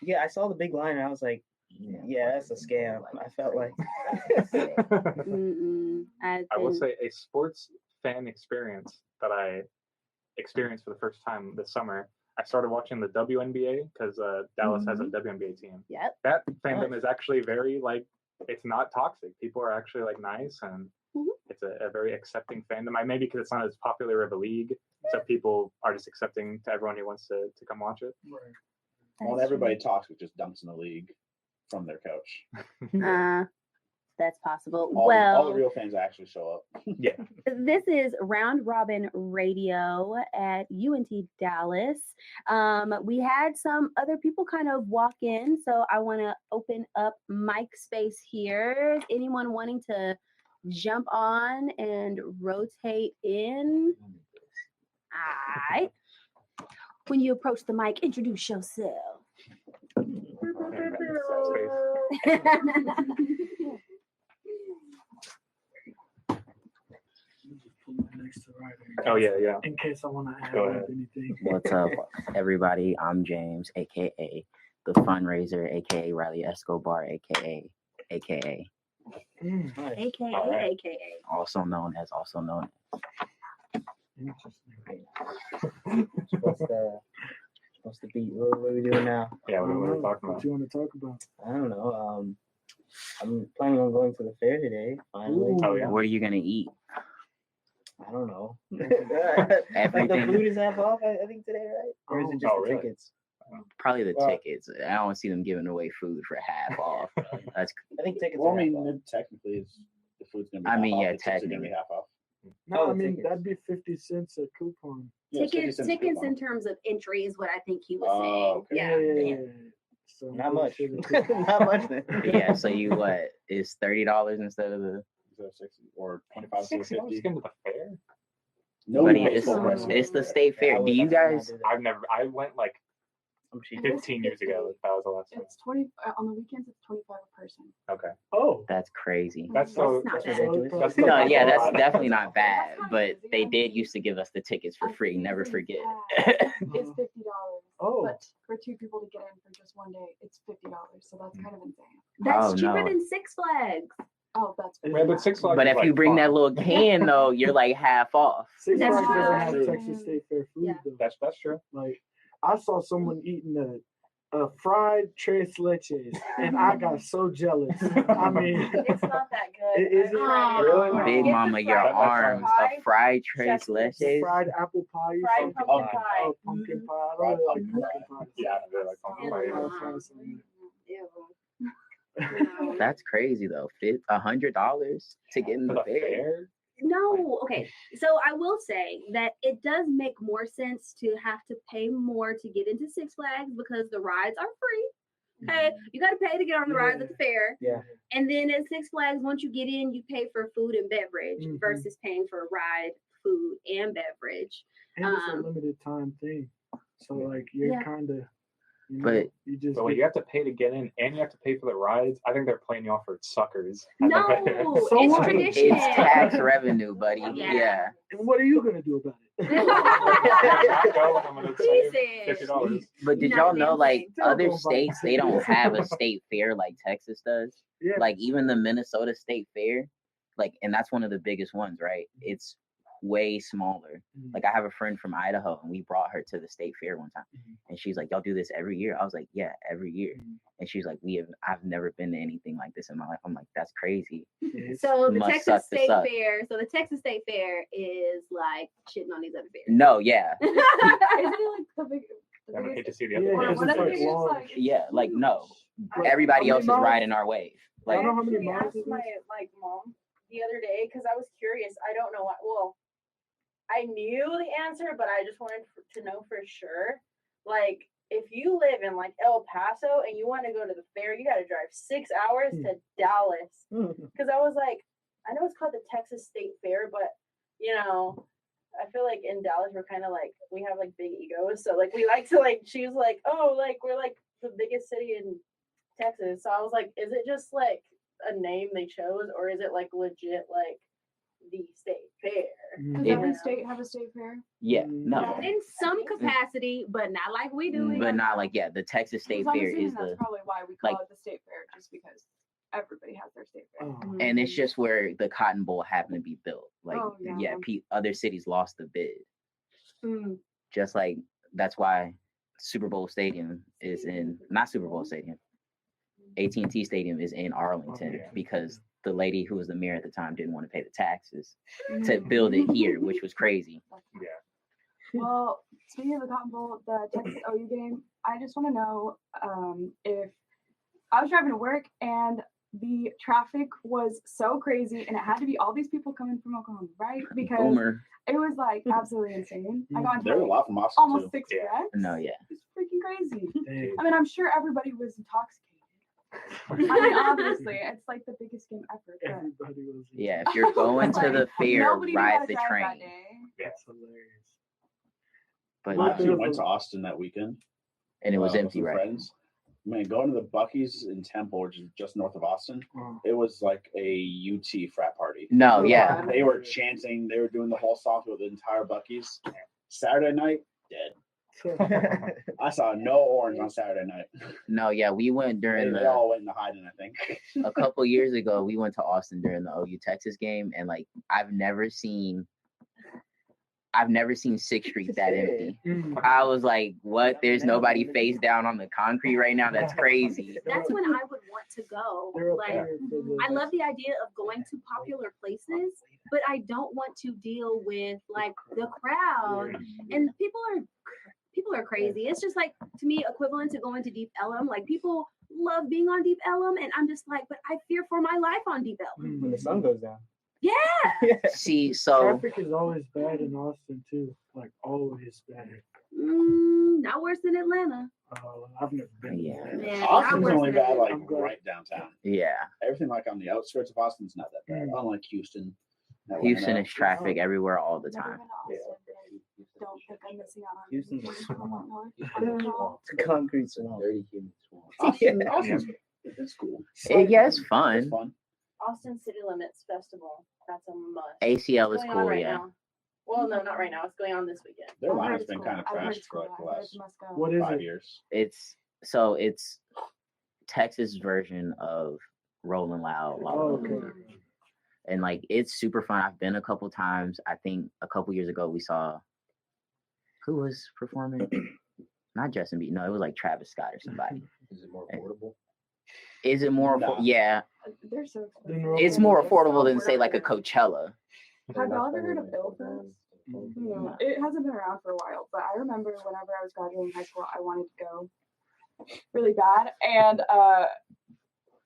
Yeah, I saw the big line and I was like, yeah, that's a scam. I felt like. I will say a sports fan experience that I experienced for the first time this summer. I started watching the WNBA because Dallas has a WNBA team. Yep. That fandom is actually very like, it's not toxic. People are actually like nice, and Mhm. it's a very accepting fandom. Maybe because it's not as popular of a league, so people are just accepting to everyone who wants to come watch it. Well, That's everybody talks, but just dunks in the league from their couch. true. that's possible. All the real fans actually show up. Yeah. This is Round Robin Radio at UNT Dallas. We had some other people kind of walk in, so I want to open up mic space here. Anyone wanting to jump on and rotate in? All right. When you approach the mic, introduce yourself. Oh yeah. In case I want to add Go ahead. anything. What's up, everybody? I'm James, aka the fundraiser, aka Riley Escobar, aka AKA, All right. AKA. also known as. Interesting. What's the beat? What are we doing now? Yeah, I what don't are we know. talking What about? you want to talk about? I don't know. I'm planning on going to the fair today. Finally. Ooh. Oh yeah. What are you gonna eat? I don't know. Everything. The food is half off, I think, today, right? Or is it just Oh, the really? tickets? Probably the Well- tickets. I don't see them giving away food for half off. That's. I think tickets Well, are I mean, half off. technically, the food's gonna be. I half mean, off, yeah, the tickets are gonna be technically. half off. No, Oh, I mean tickets. that'd be 50 cents a coupon. Yeah, it's 50 Tickets, cents a tickets coupon. in terms of entry is what I think he was Oh, saying. okay. Yeah. So Not much. maybe for the coupon. Not much. Then. Yeah. So you what? Is $30 instead of the? Is that 60 or 25 to $60 to 50? get into the fair? Nobody Buddy, pays it's, full price to it's go the there. state fair. I Do would- you I would not guys? do that. I went like I'm cheap. 15 years ago. That was the last time. It's 20 on the weekends. It's 25 a person. Okay. Oh, That's crazy. That's so. Not That's bad. ridiculous. That's No, not yeah, a that's lot. definitely not bad. That's not But easy. they did used to give us the tickets for free. Never forget. It's $50. Oh. But for two people to get in for just one day, it's $50. So that's kind of insane. That's Oh, cheaper no. than Six Flags. Oh, that's Yeah, Yeah, but Six Flags. But is, if like, you bring that fun. little can though, you're like half off. Six That's Flags doesn't have true. Texas State Fair food Yeah. though. That's true. Like I saw someone eating a fried tres leches, and I got so jealous. I mean, It's not that good. It isn't? I've tried it Really? before. Big Get the mama, your fried arms, pie, a fried tres chestnuts. leches. fried apple pie. or fried something. pumpkin Oh, pie. Oh, pumpkin pie. I Fried don't like pumpkin pumpkin pie. Yeah, I really like pumpkin pie. I'll Yeah. try some. That's crazy though. $100 to get in For the the fair. fair? No, okay. So I will say that it does make more sense to have to pay more to get into Six Flags because the rides are free. Okay, you got to pay to get on the rides at the fair. Yeah. And then at Six Flags, once you get in, you pay for food and beverage Mhm. versus paying for a ride, food, and beverage. And it's a Um, limited time thing. So like you're Yeah. kind of, But- you just But when you have to pay to get in and you have to pay for the rides, I think they're playing you off for suckers. at the No, fair. So it's what? tradition. It's tax revenue, buddy. Yeah. Yeah. and what are you gonna do about it? I go and I'm gonna He save said, $50. But did Not y'all know like dancing. other Don't go states they don't have a state fair like Texas does? Yeah. Like even the Minnesota State Fair, like and that's one of the biggest ones, right? It's way smaller. Mhm. Like I have a friend from Idaho and we brought her to the state fair one time. Mhm. And she's like, y'all do this every year? I was like, yeah, every year. Mhm. And she's like, I've never been to anything like this in my life. I'm like, that's crazy. It's- So the Must Texas suck to State suck. Fair. So the Texas State Fair is like shitting on these other fairs. No, yeah. Isn't it like the big? I would hate to see the Yeah, other Or it's one just of like the biggest, large. like, it's Yeah, like no. Like, Everybody how else many is miles- riding our wave. I Like don't know how many actually miles asked it is. my mom the other day because I was curious. I don't know what. Well, I knew the answer, but I just wanted to know for sure. Like, if you live in like El Paso and you want to go to the fair, you got to drive 6 hours Hmm. to Dallas. Mhm. Because I was like, I know it's called the Texas State Fair, but you know, I feel like in Dallas we're kind of like we have like big egos, so like we like to like. She was like, oh, like we're like the biggest city in Texas. So I was like, is it just like a name they chose, or is it like legit like the state fair? Mhm. Does every Yeah. state have a state fair? yeah, Mm, no. In some capacity, but not like we do. But not like the Texas State Because I'm Fair assuming is that's the probably why we call like- it the state fair, just because everybody has their state fair. Oh. and it's just where the Cotton Bowl happened to be built. Like Oh, yeah. other cities lost the bid. Mm. Just like that's why Super Bowl Stadium is in not Super Bowl Stadium. AT&T Stadium is in Arlington Okay. because the lady who was the mayor at the time didn't want to pay the taxes to build it here, which was crazy. Yeah. Well, speaking of the Cotton Bowl, the Texas OU game, I just want to know if I was driving to work and the traffic was so crazy, and it had to be all these people coming from Oklahoma, right? Because Boomer. it was like absolutely insane. I got There were a into lot from Austin almost too. 6 Yeah. wrecks. No, yeah. It's freaking crazy. Dang. I mean, I'm sure everybody was intoxicated. I mean, obviously, it's like the biggest game ever. But Everybody was. Yeah, if you're going to the fair, nobody knew how ride to the drive that train. day. That's hilarious. But I actually went to Austin that weekend. and it was with empty, some right? Friends. Man, going to the Buc-ee's in Temple, which is just north of Austin, Oh. it was like a UT frat party. No, yeah. They were chanting, they were doing the whole song through the entire Buc-ee's. Saturday night, dead. I saw no orange on Saturday night. No, yeah. We went during They the all went into hiding, I think. a couple years ago. We went to Austin during the OU Texas game, and like I've never seen 6th Street that empty. Mm. I was like, what? There's nobody face down on the concrete right now? That's crazy. That's when I would want to go. They're up Like, there for the- I love the idea of going to popular places, but I don't want to deal with like the crowd. And people are crazy. It's just like, to me, equivalent to going to Deep Ellum. Like, people love being on Deep Ellum, and I'm just like, but I fear for my life on Deep Ellum. When the sun goes down. Yeah. See, so Traffic is always bad in Austin too. Like always bad. Not worse than Atlanta. I've never been. Yeah. Yeah, not Austin's worse only than bad like I'm glad. right downtown. yeah, Everything like on the outskirts of Austin's not that bad. Mm. Unlike Houston. Atlanta. Houston is traffic everywhere all the Never time. been to Austin, but don't think I'm missing out on Houston's anything. a swamp. No. It's a concrete swamp. Dirty human swamp. Austin's it's cool. Yeah, it's It's fun. fun. Austin City Limits Festival. That's a must. ACL is It's going on cool, right yeah. now. Well, no, not right now. It's going on this weekend. Their I've heard lineup's it's been cool. kind of I've heard trashed it's for like cool. the I heard last it's must go. What is 5 it? years. It's Texas version of Rolling Loud. Oh, okay. And like it's super fun. I've been a couple times. I think a couple years ago we saw who was performing? Not Justin Bieber. No, it was like Travis Scott or somebody. Is it more affordable? Is it more? No. Yeah, They're so Then expensive. roll it's on more the- affordable than say like a Coachella. Have y'all ever heard of Bill Fest? Mm-hmm. No, it hasn't been around for a while, but I remember whenever I was graduating high school, I wanted to go really bad, and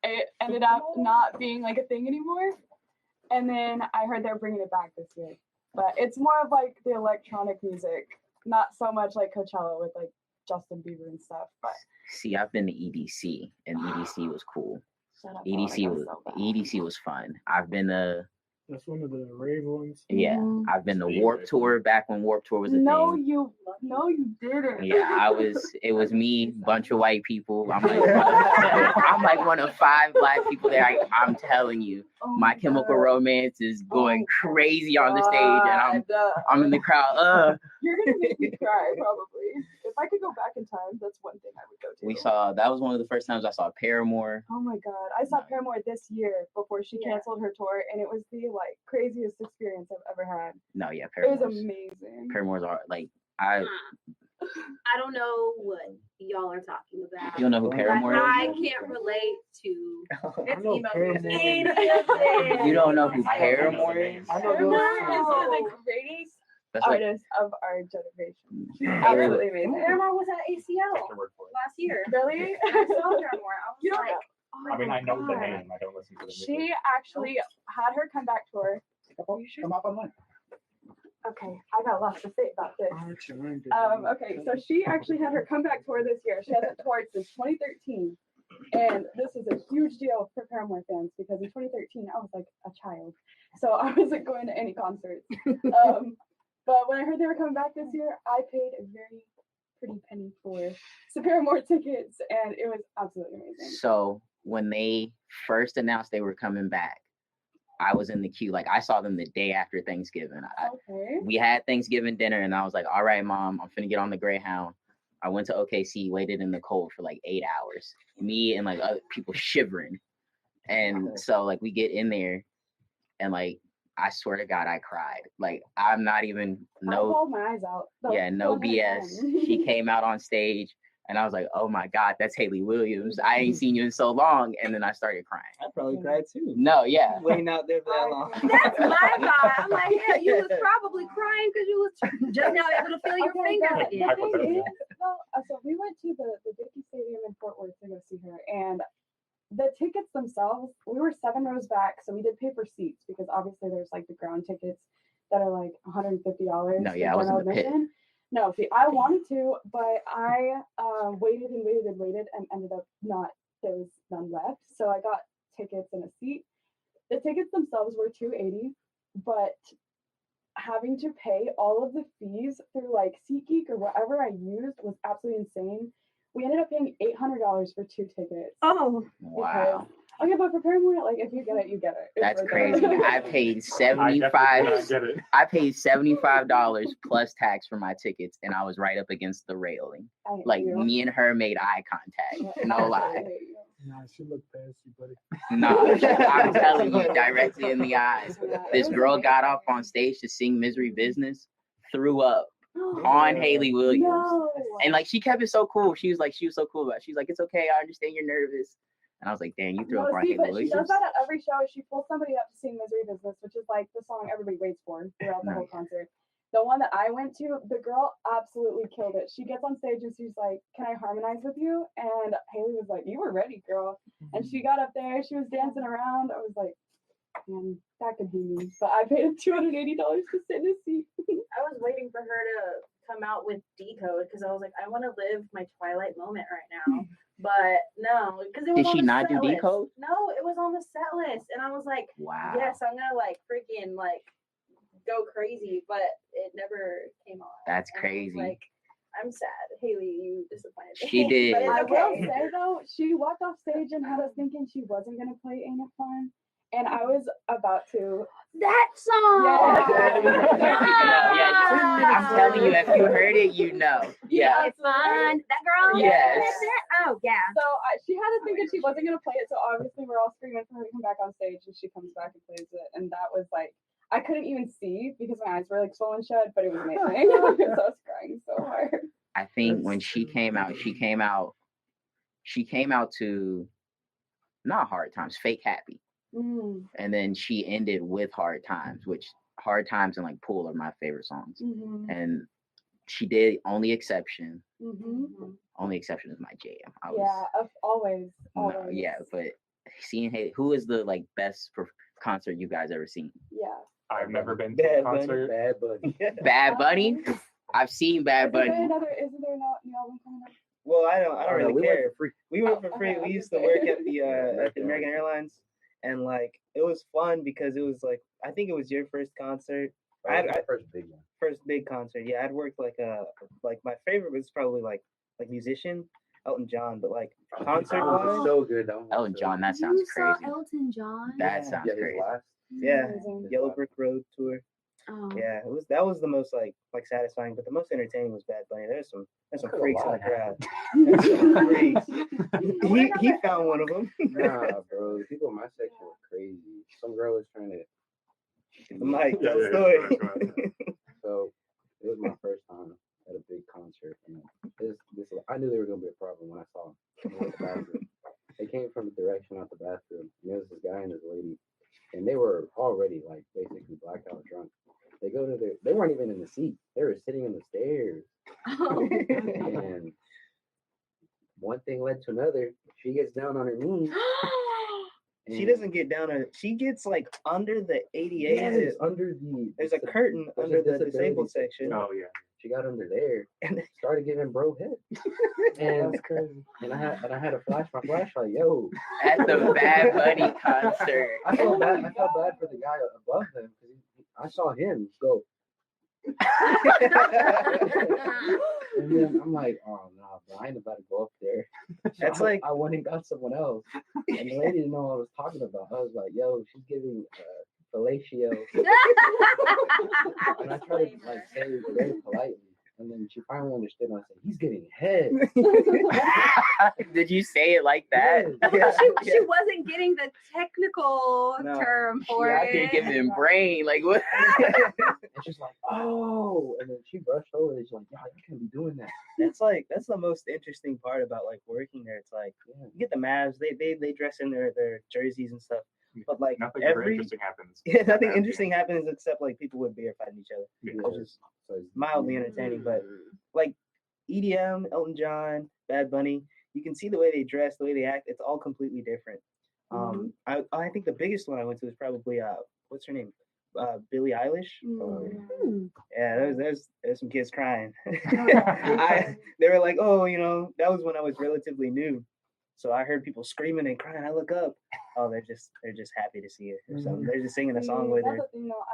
it ended up not being like a thing anymore. And then I heard they're bringing it back this year, but it's more of like the electronic music, not so much like Coachella with like Justin Bieber and stuff. But See, I've been to EDC, and EDC was cool. shut up, I wanna EDC go was so bad. EDC was fun. I've been to That's one of the rave ones. yeah, Mhm. I've been to Pretty Warped great. Tour back when Warped Tour was a No, thing. you didn't. Yeah, it was me, bunch of white people. I'm like one of 5 black people there. I'm telling you, Oh My Chemical God. Romance is going Oh my crazy on the stage, and God. I'm in the crowd. You're gonna make me cry, probably. If I could go back in time, that's one thing I would go to. That was one of the first times I saw Paramore. Oh my God, I saw Paramore this year before she Yeah. canceled her tour, and it was the like craziest experience I've ever had. No, yeah, It was Paramore's amazing. Paramore's are like I don't know what y'all are talking about. you don't know who But Paramore I is? can't relate to. I know emo Paramore. music. You don't know who Paramore is? I know Paramore those is two. one of the greatest That's like artists of our generation. She's Haley- absolutely amazing. Paramore was at ACL Take your word for it. last year. Really? I saw Paramore. I was You don't like, know. I mean, I know the God. name. I don't listen to the music. She actually had her comeback tour. Come up online. Okay, I got lots to say about this. I'm trying to- Okay, so she actually had her comeback tour this year. She hasn't toured since 2013. And this is a huge deal for Paramore fans because in 2013 I was like a child. So I wasn't going to any concerts. But when I heard they were coming back this year, I paid a very pretty penny for some Paramore tickets and it was absolutely amazing. So when they first announced they were coming back, I was in the queue. Like I saw them the day after Thanksgiving. Okay. We had Thanksgiving dinner, and I was like, "All right, Mom, I'm finna get on the Greyhound." I went to OKC, waited in the cold for like 8 hours. Me and like other people shivering, and so like we get in there, and like I swear to God, I cried. Like I'm not even I bawled my eyes out. the no whole BS. time. She came out on stage, and I was like, "Oh my God, that's Haley Williams. I ain't seen you in so long." And then I started crying. I probably cried too. No, yeah. Waiting out there for that long. That's my thought. I'm like, yeah, you was probably crying because you was just now able to feel your Okay, fingers but again. the thing is, so we went to the Dickie Stadium in Fort Worth to go see her, and the tickets themselves, we were 7 rows back, so we did pay for seats because obviously there's like the ground tickets that are like $150 No, for yeah, I was in general the pit. admission. No, see, I wanted to, but I waited and waited and waited and ended up there was none left. So I got tickets and a seat. The tickets themselves were $280, but having to pay all of the fees through like SeatGeek or whatever I used was absolutely insane. We ended up paying $800 for 2 tickets. Oh, Wow. Okay, but for Paramore, like if you get it, you get it. It's That's worth crazy. it. I paid I definitely get it. I paid $75 plus tax for my tickets, and I was right up against the railing. I hate Like you. me and her made eye contact. No lie. I hate you. Nah, she looked past you, buddy. No, I'm telling you directly in the eyes. Yeah, it This was girl got amazing. up on stage to sing "Misery Business," threw up on Haley Williams, No. and like she kept it so cool. She was so cool about it. She's like, "It's okay, I understand you're nervous." And I was like, "Damn, you threw No, up on see, Haley but she Williams." does that at every show. She pulls somebody up to sing "Misery Business," which is like the song everybody waits for throughout the whole concert. The one that I went to, the girl absolutely killed it. She gets on stage and she's like, "Can I harmonize with you?" And Haley was like, "You were ready, girl." And she got up there. She was dancing around. I was like, "Man, that could be me." But I paid $280 to sit in a seat. I was waiting for her to come out with Decode because I was like, I want to live my Twilight moment right now. But no, because it was Did on she the not do set list. Decode? No, it was on the set list, and I was like, Wow. yes, I'm gonna like freaking like go crazy, but it never came on. That's And I was crazy. like, I'm sad, Haley. You disappointed me. She did. But it's I will okay. say though, she walked off stage and had us thinking she wasn't gonna play "Ain't It Fun," and I was about to. that song. I'm telling you, if you heard it, you know. Yeah. It's fun. That girl. Yes. Oh yeah. So she had us thinking she wasn't gonna play it. So obviously we're all screaming for her to come back on stage, and she comes back and plays it. And that was like, I couldn't even see because my eyes were like swollen shut, but it was amazing because I was crying so hard. I think when she came out to not Hard Times, Fake Happy. Mm. And then she ended with Hard Times, which Hard Times and like Pool are my favorite songs. Mm-hmm. And she did Only Exception. Mm-hmm. Only Exception is my jam. Always. No, yeah, but seeing Haley, who is the like best concert you guys ever seen? Yeah. I've never been to a concert. Bad Bunny. Bad Bunny? I've seen Bad Bunny. Isn't there not new album coming up? Well, I don't really we care. went for free. We went for free. okay, We I'm used just to work saying. at the American Airlines, and like it was fun because it was like I think it was your first concert. First big one. First big concert. Yeah, I'd worked like my favorite was probably like musician Elton John, but like concert wise, So good. That one was Elton so John, good. that sounds You saw crazy. Elton John. That sounds Yeah, his crazy. last. yeah, Amazing. Yellow Brick Road tour. Oh. Yeah, that was the most like satisfying, but the most entertaining was Bad Bunny. There's some freaks in the crowd. There's some freaks. He found one of them. Nah, bro. The people in my section were crazy. Some girl was trying to. Mike, Yeah, tell the yeah, story. go ahead. So it was my first time at a big concert, and I knew there was gonna be a problem when I saw them in the bathroom. They came from the direction out the bathroom, and there was this guy and this lady, and they were already like basically blackout drunk. They weren't even in the seat. They were sitting in the stairs, and one thing led to another. She gets down on her knees. She doesn't get down on it. She gets like under the 88. Yes, under the. There's a curtain there's under a the disability disabled section. Oh yeah. She got under there and started giving bro head. And That's crazy. and I had a my flashlight, yo. At the Bad Bunny concert. I felt bad for the guy above them because I saw him go. And then I'm like, oh no, bro, I ain't about to go up there. So That's like I went and got someone else, and the lady didn't know what I was talking about. I was like, yo, she's giving fellatio, and I tried to like say it very politely, and then she finally understood. And I said, he's getting head. Did you say it like that? Yes. She wasn't getting the technical No. term for Yeah, I it. can't give him brain. Like what? And she's like, oh, and then she brushed over. And she's like, yeah, you can't be doing that. that's the most interesting part about like working there. It's like you get the Mavs, they dress in their jerseys and stuff. But like Nothing ever every interesting happens. yeah, nothing Yeah. interesting happens except like people with beer fighting each other. Yeah. Which is So it's mildly entertaining, but like EDM, Elton John, Bad Bunny, you can see the way they dress, the way they act. It's all completely different. I think the biggest one I went to was probably what's her name? Billie Eilish. Yeah, there's some kids crying. They were like, oh, that was when I was relatively new. So I heard people screaming and crying. I look up. Oh, they're just happy to see it. Or something. They're just singing a song with her.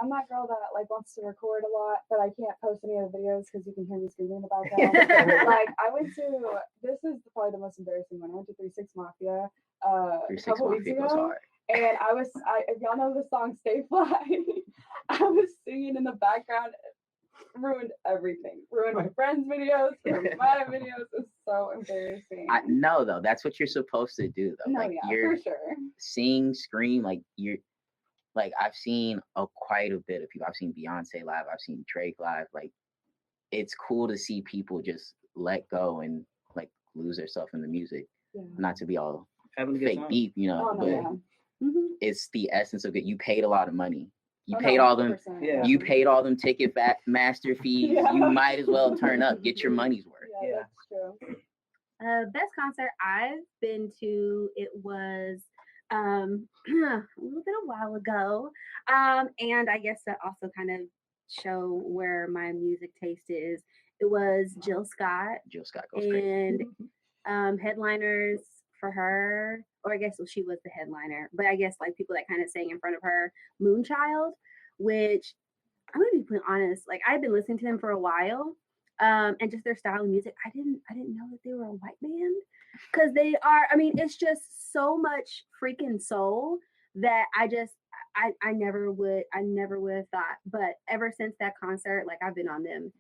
I'm that girl that like wants to record a lot, but I can't post any of the videos because you can hear me screaming in the background. Like I went to this is probably the most embarrassing one. I went to 3-6 Mafia a couple weeks ago. And if y'all know the song Stay Fly, I was singing in the background, ruined everything. Ruined my friends' videos, ruined my videos. It's so embarrassing. No, though, that's what you're supposed to do, though. No, like, yeah, you're for sure. sing, scream, like, I've seen quite a bit of people. I've seen Beyonce live. I've seen Drake live. Like, it's cool to see people just let go and, like, lose themselves in the music. Yeah. Not to be all fake deep, but it's the essence of it. You paid a lot of money. You paid all them. Yeah. You paid all them ticket master fees. Yeah. You might as well turn up, get your money's worth. Yeah, that's true. Best concert I've been to, it was a little bit a while ago, and I guess that also kind of show where my music taste is. It was Jill Scott. Jill Scott goes and crazy. Headliners for her, or I guess she was the headliner, but I guess like people that kind of sang in front of her, Moonchild, which I'm gonna be completely honest, like I've been listening to them for a while, and just their style of music, I didn't know that they were a white band, because they are. I mean, it's just so much freaking soul that I never would have thought. But ever since that concert, like I've been on them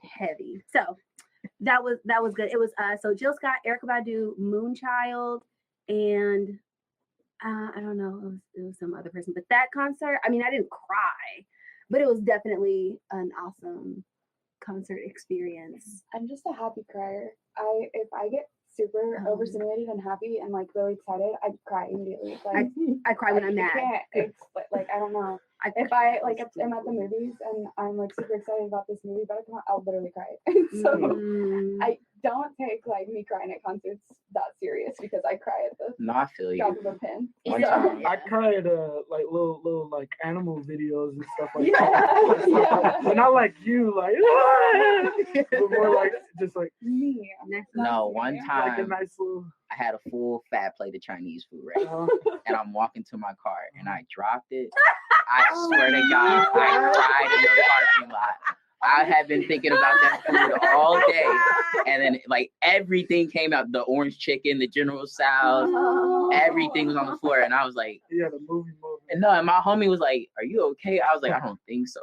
heavy. So that was good. It was so Jill Scott, Erykah Badu, Moonchild, and I don't know, it was some other person. But that concert, I mean, I didn't cry, but it was definitely an awesome concert experience. I'm just a happy crier. If I get super overstimulated and happy and like really excited, I cry immediately. Like I cry when I'm mad. It's like I don't know. If I like am at the movies and I'm like super excited about this movie, but I'll literally cry. So I don't take like me crying at concerts that serious because I cry at the I feel you. drop of a pin. One time, I cry at like little like animal videos and stuff like that. But not like you, like but more like just like me. No, one time like a nice little. I had a full fat plate of Chinese food, right? And I'm walking to my car and I dropped it. I swear to God, I cried in the parking lot. I had been thinking about that food all day. And then like everything came out, the orange chicken, the General Tso's, everything was on the floor. And I was like, yeah, the movie. And no, and my homie was like, are you okay? I was like, I don't think so,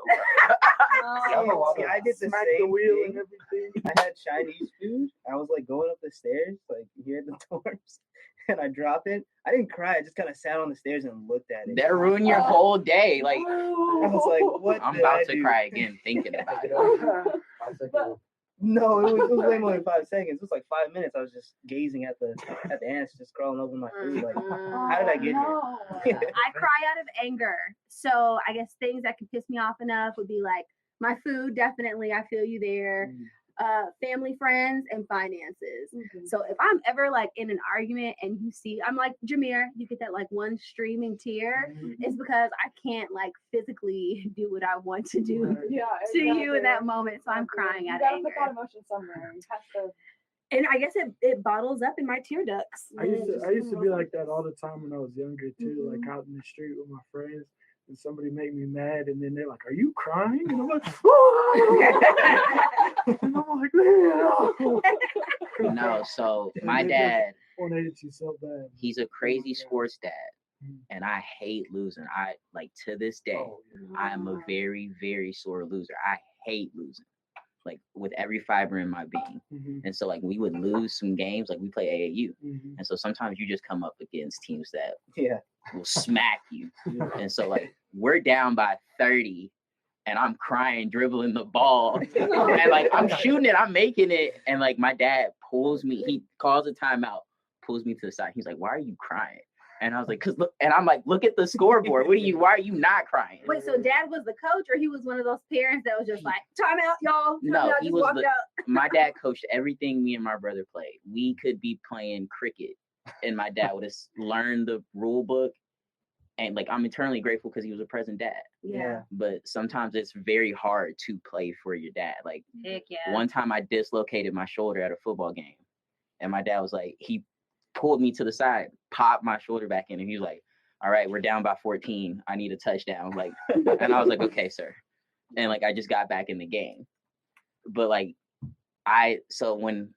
bro. I did the same wheel and everything. I had Chinese food. I was like going up the stairs, like here at the dorms, and I dropped it. I didn't cry. I just kind of sat on the stairs and looked at it. That ruined your whole day. Like, I was like, what? I'm about to cry again thinking about it. No, it was way more than 5 seconds. It was like 5 minutes. I was just gazing at the ants just crawling over my food. Like, how did I get here? I cry out of anger. So I guess things that could piss me off enough would be like my food, definitely. I feel you there. Family, friends, and finances. So if I'm ever like in an argument and you see, I'm like, Jameer, you get that like one streaming tear, it's because I can't like physically do what I want to do to you in that moment. So I'm crying out of anger. You gotta put that emotion somewhere. You have to. And I guess it bottles up in my tear ducts. I used to be like that all the time when I was younger too, like out in the street with my friends. And somebody made me mad, and then they're like, "Are you crying?" And I'm like, "Oh!" And I'm like, "Man, no." So my dad, wanted you so bad. He's a crazy sports dad, and I hate losing. I like to this day, I am a very, very sore loser. I hate losing, like with every fiber in my being. And so like we would lose some games, like we play AAU, and so sometimes you just come up against teams that will smack you. And so like we're down by 30 and I'm crying, dribbling the ball, and like I'm shooting it, I'm making it, and like my dad pulls me, he calls a timeout, pulls me to the side. He's like, "Why are you crying?" And I was like, cause look, and I'm like, look at the scoreboard. Why are you not crying? Wait, so dad was the coach, or he was one of those parents that was just like, time out, y'all. Time No, out, he just was walked the, out. my dad coached everything me and my brother played. We could be playing cricket and my dad would have learned the rule book. And like, I'm eternally grateful because he was a present dad. Yeah. But sometimes it's very hard to play for your dad. Like Heck yeah. one time I dislocated my shoulder at a football game and my dad was like, he pulled me to the side, popped my shoulder back in, and he was like, all right, we're down by 14. I need a touchdown. Like, and I was like, okay, sir. And like, I just got back in the game. But like, so when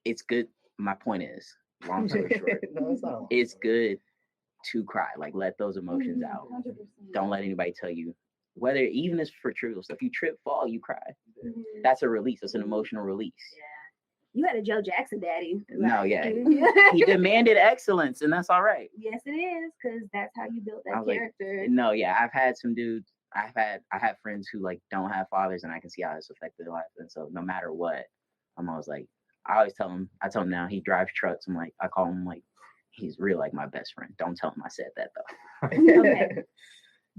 it's good, my point is, long story short, it's good to cry. Like, let those emotions out. 100%. Don't let anybody tell you, whether even it's for trivial stuff, you trip, fall, you cry. Mhm. That's a release. That's an emotional release. Yeah. You had a Joe Jackson daddy. No, yeah. He demanded excellence, and that's all right. Yes, it is, because that's how you built I that was like, character. no, yeah, I've had some dudes. I have friends who like don't have fathers, and I can see how it's affected their life. And so, no matter what, I'm always like, I tell him now he drives trucks. I'm like, I call him like, he's real like my best friend. Don't tell him I said that though. Okay.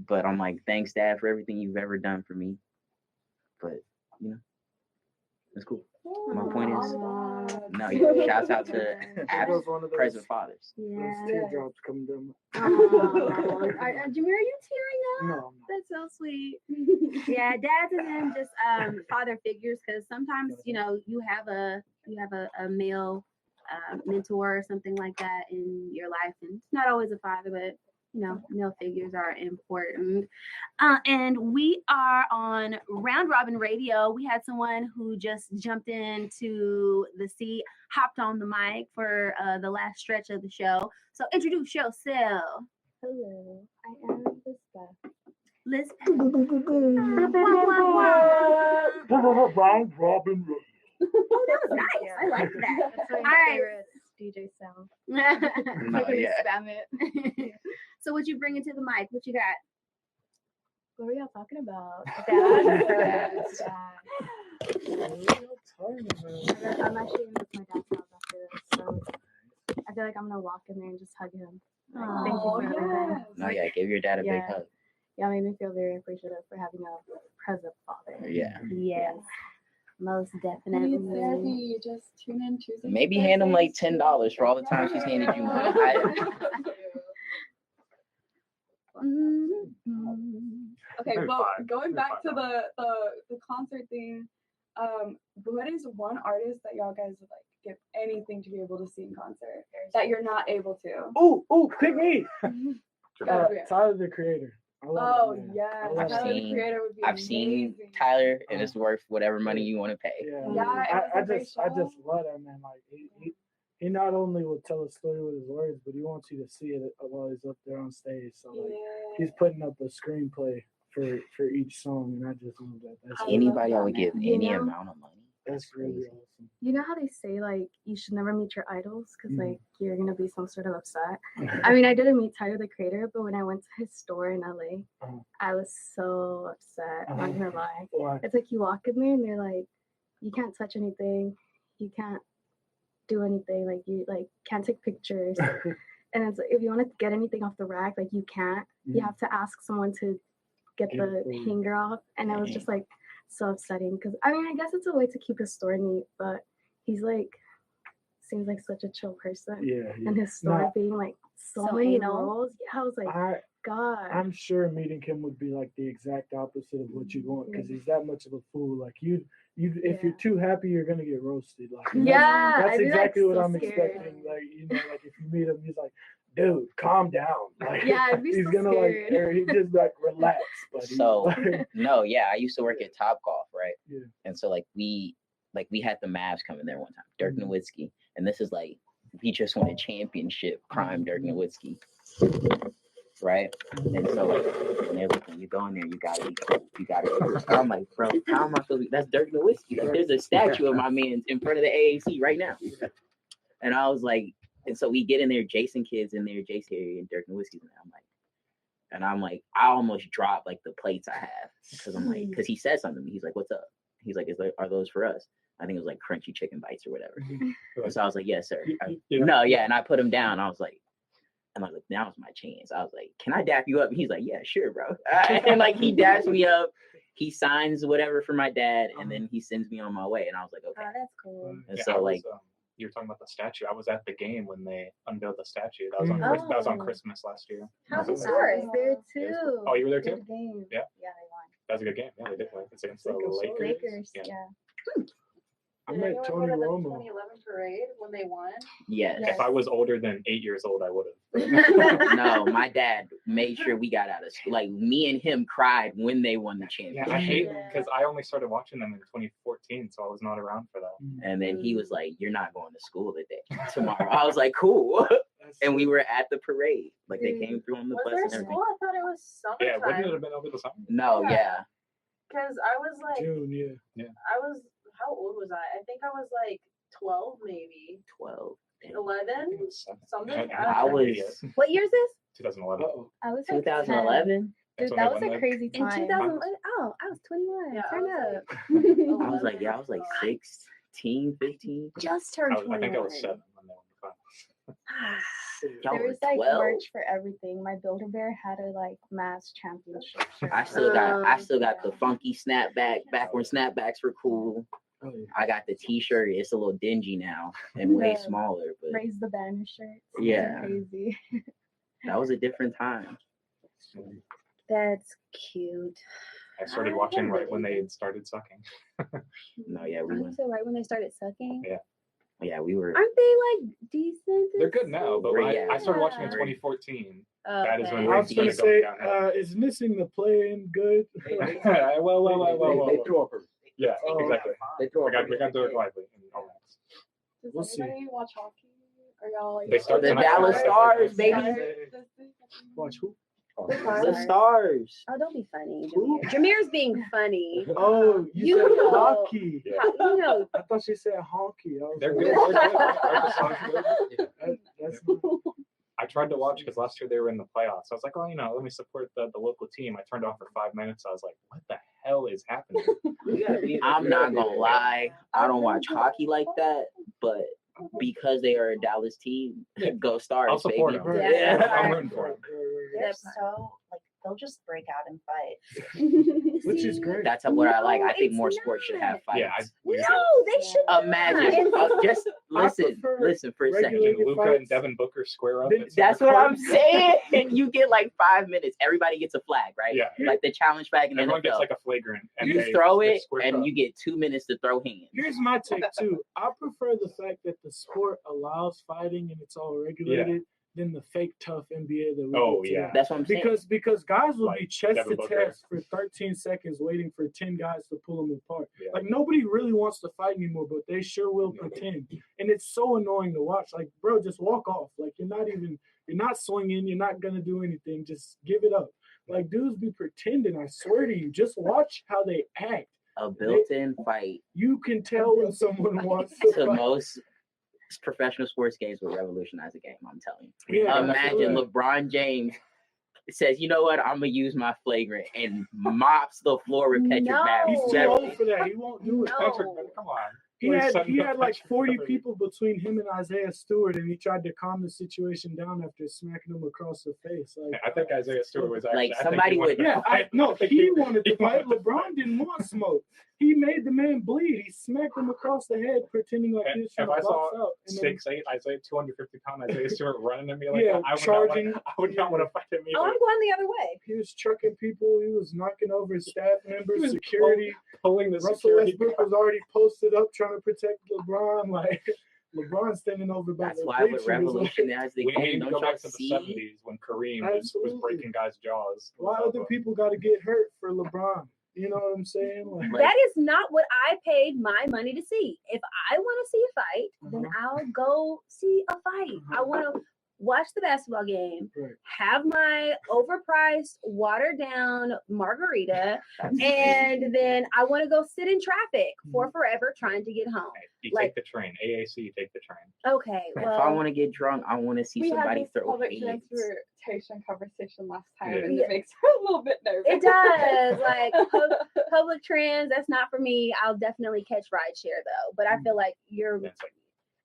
But I'm like, thanks, Dad, for everything you've ever done for me. But you know, it's cool. My point is, no, yeah, shouts out to was one of those present fathers. those Yeah. teardrops coming down. Jamir, are you tearing up? No, That's so sweet. Yeah, dads and then just father figures, because sometimes you have a male mentor or something like that in your life, and it's not always a father, but male figures are important. And we are on Round Robin Radio. We had someone who just jumped into the seat, hopped on the mic for the last stretch of the show. So introduce yourself. Hello, I am Lisbeth. Round Robin. Oh, that was nice. I like that. That's my All right. favorite DJ sound. No, yeah. Spam it. So what you bringing to the mic? What you got? What were y'all talking about? Dads. I'm actually in with my dad's house after this, so I feel like I'm gonna walk in there and just hug him. Like, thank you for everything. No, yeah, give your dad a big hug. Yeah, made me feel very appreciative for having a present father. Yeah. Yes, most definitely. Therapy, just tune in Tuesday. Maybe hand him like $10 for all the time she's handed you money. Okay, You're well, fine. going You're back to fine. the concert thing, what is one artist that y'all guys would like give anything to be able to see in concert that you're not able to? Ooh, pick me. Yeah. Tyler the Creator. I love Oh that man. yeah, I love Tyler that the man. Creator would be I've seen amazing. Tyler, and it's worth whatever money you want to pay. Yeah, Yeah, it was I a great just show. love that man. Like he not only will tell a story with his words, but he wants you to see it while he's up there on stage. So like he's putting up a screenplay for each song, and I just love that. That's Anybody I would that, give man. any You know? amount of money. that's really crazy. awesome. You know how they say like you should never meet your idols because Mhm. like you're gonna be some sort of upset. I mean, I didn't meet Tyler the Creator, but when I went to his store in LA, Uh-huh. I was so upset. I'm not Uh-huh. gonna lie. Why? It's like you walk in there and they're like, you can't touch anything, you can't do anything, like you like can't take pictures. And it's like, if you want to get anything off the rack, like you can't. You Mhm. have to ask someone to get Get the it for you. hanger off, and it was just like so upsetting because I mean I guess it's a way to keep his store neat, but he's like seems like such a chill person, Yeah, and his store Nah, being like so So many anal. rolls. Yeah, I was like, God. I'm sure meeting him would be like the exact opposite of what you want because he's that much of a fool. Like you if you're too happy, you're gonna get roasted. Like Yeah, that's I'd be, like, exactly what so I'm scared. expecting. Like like if you meet him, he's like, dude, calm down. Like Yeah, I'd be he's so gonna scared. or he just like relax. Buddy. So Like, no, yeah, I used to work at Top Golf, right? Yeah. And so like we had the Mavs come in there one time, Dirk Mhm. Nowitzki, and this is like he just won a championship, prime Dirk Nowitzki, right? And so like when they're like, when you go in there, you gotta be cool, you gotta be cool. I'm like, bro, how am I supposed to be? That's Dirk Nowitzki. Like there's a statue of my man in front of the AAC right now. And I was like, and so we get in there, Jason Kidd's in there, Jason Harry and Dirk Nowitzki's in there. I'm like, I almost dropped like the plates I have because I'm like, because he said something to me. He's like, what's up? He's like, are those for us? I think it was like crunchy chicken bites or whatever. And so I was like, yes, sir. No, yeah. And I put him down. I was like, And I'm like, now's my chance. I was like, can I dap you up? And he's like, yeah, sure, bro. And like he daps me up. He signs whatever for my dad, and then he sends me on my way. And I was like, okay. Oh, that's cool. And Yeah, so like, you were talking about the statue. I was at the game when they unveiled the statue. That was on that was on Christmas last year. How So- historic. There It was too. cool. Oh, you were there too? Good game. Yeah. Yeah, they won. That was a good game. Yeah, they did win. It's against the Lakers. Lakers. Lakers. Yeah. Yeah. I Did met anyone Tony go to the Romo. 2011 parade when they won? yes. If I was older than 8 years old, I would have. No, my dad made sure we got out of school. Like me and him cried when they won the Yeah, championship. I hate because I only started watching them in 2014, so I was not around for that. And then he was like, "You're not going to school today, tomorrow." I was like, "Cool." And we were at the parade. Like they came through on the Was bus there and everything. school? I thought it was Yeah, wouldn't it summertime. have been over the summer? No, Yeah. yeah. Because I was like, June, yeah. I was, how old was I? I think I was like 12, maybe 12. 11, something. I was What year is this? 2011. I was like 2011. Dude, That's when that they was won a the- crazy In time. 2011. Oh, I was 21. Yeah, I Turn was up. I was like, I was like 16, 15. Just turned I 21. think I was 7 when they won the finals. Y'all There were was like 12. merch for everything. My Build-A-Bear had a like mass championship shirt. I still got the funky snapback back when snapbacks were cool. Oh, yeah. I got the T-shirt. It's a little dingy now and way Yeah. smaller, but Raise the banner shirts. Yeah. Crazy. that was a different time. That's cute. I started watching right when they had started sucking. No, yeah, we went. So right when they started sucking. Yeah, we were. Aren't they like decent? They're good now, but Yeah. I started watching in Yeah. 2014. Okay. That is when I was It's gonna gonna go say, downhill. is missing the play-in good? Whoa. They threw up. Yeah, Oh, exactly. They threw up. We got to it lively. And all that. Does We'll see. anybody watch hockey? Are y'all like They start The tonight. Dallas Stars, baby. Watch who? The Stars. Oh, don't be funny, Who? Jameer. Jameer's being funny. Oh, you You said know. hockey. Yeah. You know, I thought she said honky. I was They're like, good. The Stars are good. That's I tried to watch because last year they were in the playoffs. I was like, oh, let me support the local team. I turned off for 5 minutes. I was like, what the hell is happening? I'm not gonna lie. I don't watch hockey like that, but because they are a Dallas team, go Stars, I'll support baby. them. Yeah. Yeah. I'm rooting for them. They're That's so like they'll just break out and fight. which is great. That's what I like. I No, think more it's sports should not. have fights. Yeah, No, they should not. Imagine, just listen for a second. regulated Luca fights. and Devin Booker square up. Then- at That's center what court. I'm saying. And you get like 5 minutes. Everybody gets a flag, right? Yeah. Like the challenge flag in Everyone gets NFL. like a flagrant. And You they throw get it, squared and up. you get 2 minutes to throw hands. Here's my take too. I prefer the fact that the sport allows fighting and it's all regulated than the fake tough NBA that we Oh, get today. yeah. That's what I'm saying. Because guys will be Like chest Devin to Booker. chest for 13 seconds waiting for 10 guys to pull them apart. Yeah. Like nobody really wants to fight anymore, but they sure will pretend. And it's so annoying to watch. Like, bro, just walk off. Like you're not swinging, you're not gonna do anything. Just give it up. Like dudes be pretending, I swear to you. Just watch how they act. A built-in fight You can tell when someone wants to to fight. most professional sports games would revolutionize the game. I'm telling you. Yeah, Imagine absolutely. LeBron James says, "You know what? I'm gonna use my flagrant," and mops the floor with Patrick No. Beverley. He's too old for that. He won't do it. No. Patrick, come on. He We're had setting up like Patrick 40 Beverley. people between him and Isaiah Stewart, and he tried to calm the situation down after smacking him across the face. Like I think Isaiah Stewart was actually. Like, I think somebody he wanted would- to yeah, fight. no, I think he wanted to he fight. wanted to LeBron fight. didn't want smoke. He made the man bleed. He smacked him across the head, pretending like he was If trying I to saw box out. And then, 6'8", Isaiah 250-pound Isaiah Stewart running at me like Yeah, that, I charging. would not want to fight him either. Oh, I'm going the other way. he was trucking people. He was knocking over staff members, He was security. Pulling the Russell security Westbrook guard. was already posted up trying to protect LeBron. Like LeBron standing over by That's the why it would bleachers, like, revolutionize the We game. need to Don't go y'all back to the see? 70s when Kareem was Absolutely. breaking guys' jaws. Why other people got to get hurt for LeBron? You know what I'm saying? Like, That is not what I paid my money to see. If I want to see a fight, then I'll go see a fight. I want to watch the basketball game, Right. have my overpriced, watered down margarita, and then I want to go sit in traffic for forever trying to get home. You Like- take the train. AAC, take the train. Okay, If well, I want to get drunk, I want to see We had somebody this throw public hands. transportation conversation last time, Yeah. and Yeah. it makes her a little bit nervous. it does. Like public trans, that's not for me. I'll definitely catch rideshare though, but I feel like you're It's like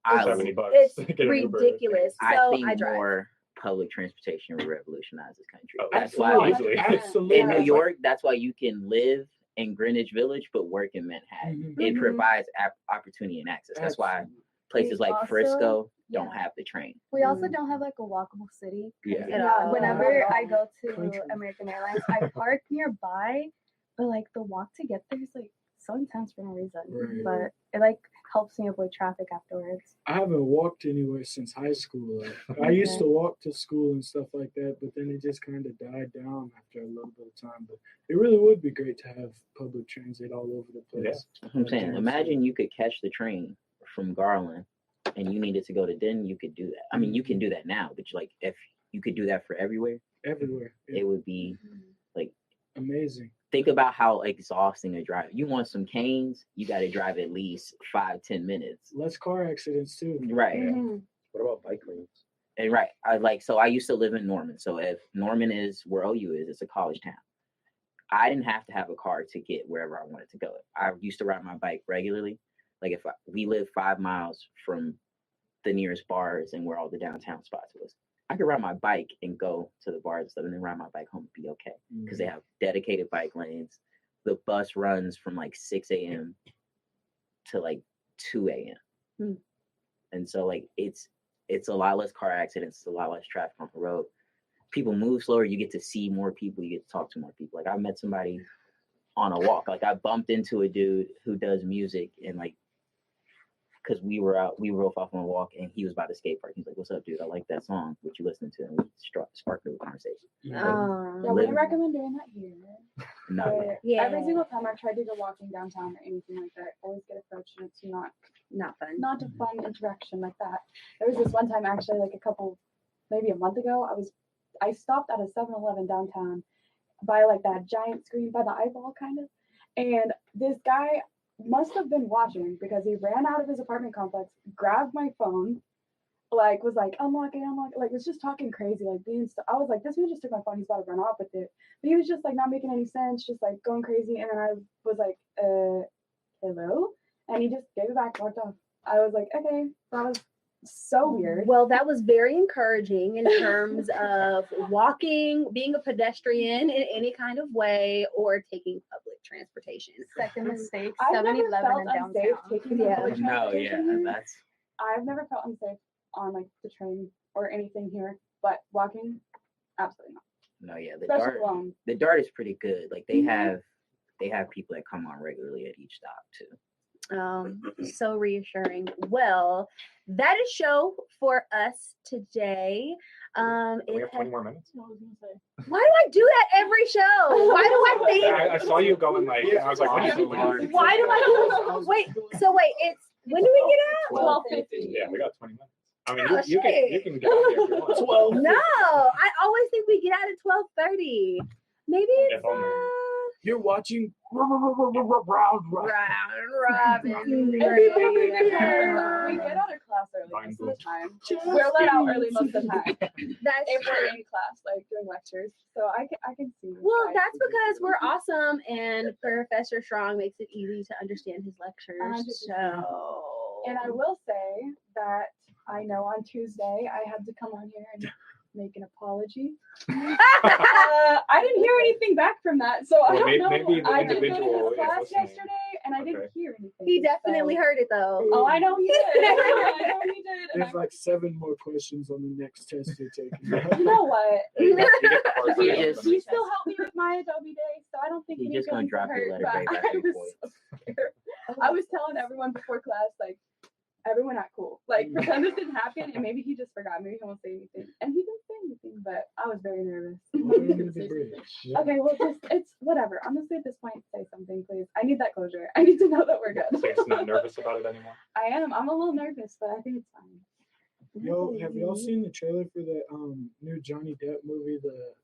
I, $70. it's to get an Uber. ridiculous. I So think I drive. more public transportation will revolutionize this country. Oh, That's Absolutely. why easily. Absolutely. in New York, that's why you can live in Greenwich Village but work in Manhattan. Mhm. It Mhm. provides opportunity and access. That's why Absolutely. places like also- Frisco don't yeah. have the train. We also Mm. don't have like a walkable city. 'Cause, Yeah. At all. Whenever I go to Country. American Airlines, I park nearby, but like the walk to get there is like so intense for no reason. Right. But it like helps me avoid traffic afterwards. I haven't walked anywhere since high school. Like, I used to walk to school and stuff like that, but then it just kind of died down after a little bit of time. But it really would be great to have public transit all over the place. That's what I'm saying. Imagine you could catch the train from Garland and you needed to go to Denton, you could do that. I mean, you can do that now, but like if you could do that for everywhere, Everywhere. Yeah. it would be Amazing. think about how exhausting a drive. You want some canes, you got to drive at least 5-10 minutes. Less car accidents too. Right. Mhm. What about bike lanes? And right. I used to live in Norman. So if Norman is where OU is, it's a college town. I didn't have to have a car to get wherever I wanted to go. I used to ride my bike regularly. Like we live 5 miles from the nearest bars and where all the downtown spots was. I could ride my bike and go to the bars and stuff and then ride my bike home and be okay. Because they have dedicated bike lanes. The bus runs from like 6 a.m. to like 2 a.m. Hmm. And so like it's a lot less car accidents, it's a lot less traffic on the road. People move slower, you get to see more people, you get to talk to more people. Like I met somebody on a walk. Like I bumped into a dude who does music and like because we were both off on a walk and he was by the skate park. He's like, "What's up, dude? I like that song. What you listening to?" And we sparked a conversation. Oh. Yeah, we Living- recommend doing that here. No, But yeah. Every single time I've tried to go walking downtown or anything like that, I always get approached and it's Not fun. not a fun interaction like that. There was this one time actually, like maybe a month ago, I stopped at a 7-Eleven downtown by like that giant screen by the eyeball kind of, and this guy must have been watching because he ran out of his apartment complex, grabbed my phone, like was like unlock it, like was just talking crazy, like I was like, this man just took my phone, he's about to run off with it. But he was just like not making any sense, just like going crazy, and then I was like, hello? And he just gave it back, walked off. I was like, okay, that was so weird. Well, that was very encouraging in terms of walking, being a pedestrian in any kind of way, or taking public transportation. Second mistake, I've never 7-Eleven felt in unsafe downtown. taking Yeah. public no, transportation here. that's I've never felt unsafe on like the train or anything here, but walking, absolutely not. no, yeah. Especially alone. The Dart is pretty good. Like they Mhm. have people that come on regularly at each stop too. So reassuring. Well, that is show for us today. We It have 20 has- more minutes. I was gonna say. Why do I do that every show? Why do I think? I saw you going like, and I was like, what are you doing? Why do I? Wait. So wait. It's when do we get out? 12:50. Yeah, we got 20 minutes. I mean, Oh, you shit. can get out here if you want. 12. No, I always think we get out at 12:30. Maybe it's If only. You're watching Round round robin. We get out of class early most of the time. We're let out early most of the time That's if we're true. in class, like doing lectures. So I can see. Well, why that's people do because it. we're awesome, and Professor Strong makes it easy to understand his lectures. 100%. So, And I will say that I know on Tuesday I had to come on here and make an apology. I didn't hear anything back from that, so I Well, don't know. maybe the I did go to individual his is class listening. yesterday, and I Okay. didn't hear anything. he definitely so- heard it though. Oh, I know he did. I know he did. And There's like 7 more questions on the next test you're taking. you know what? You get the hard He way. just- He still helped me with my Adobe Day, so I don't think He's any just gonna feelings drop were your hurt, letter but grade back I and was forth. so scared. I was telling everyone before class, like, everyone act cool. Like, pretend this didn't happen, and maybe he just forgot. Maybe he won't say anything. And he didn't say anything, but I was very nervous. Okay, well, it's whatever. Honestly, at this point, say something, please. I need that closure. I need to know that we're good. So you're just not nervous about it anymore? I am. I'm a little nervous, but I think it's fine. Yo, have y'all seen the trailer for the new Johnny Depp movie? The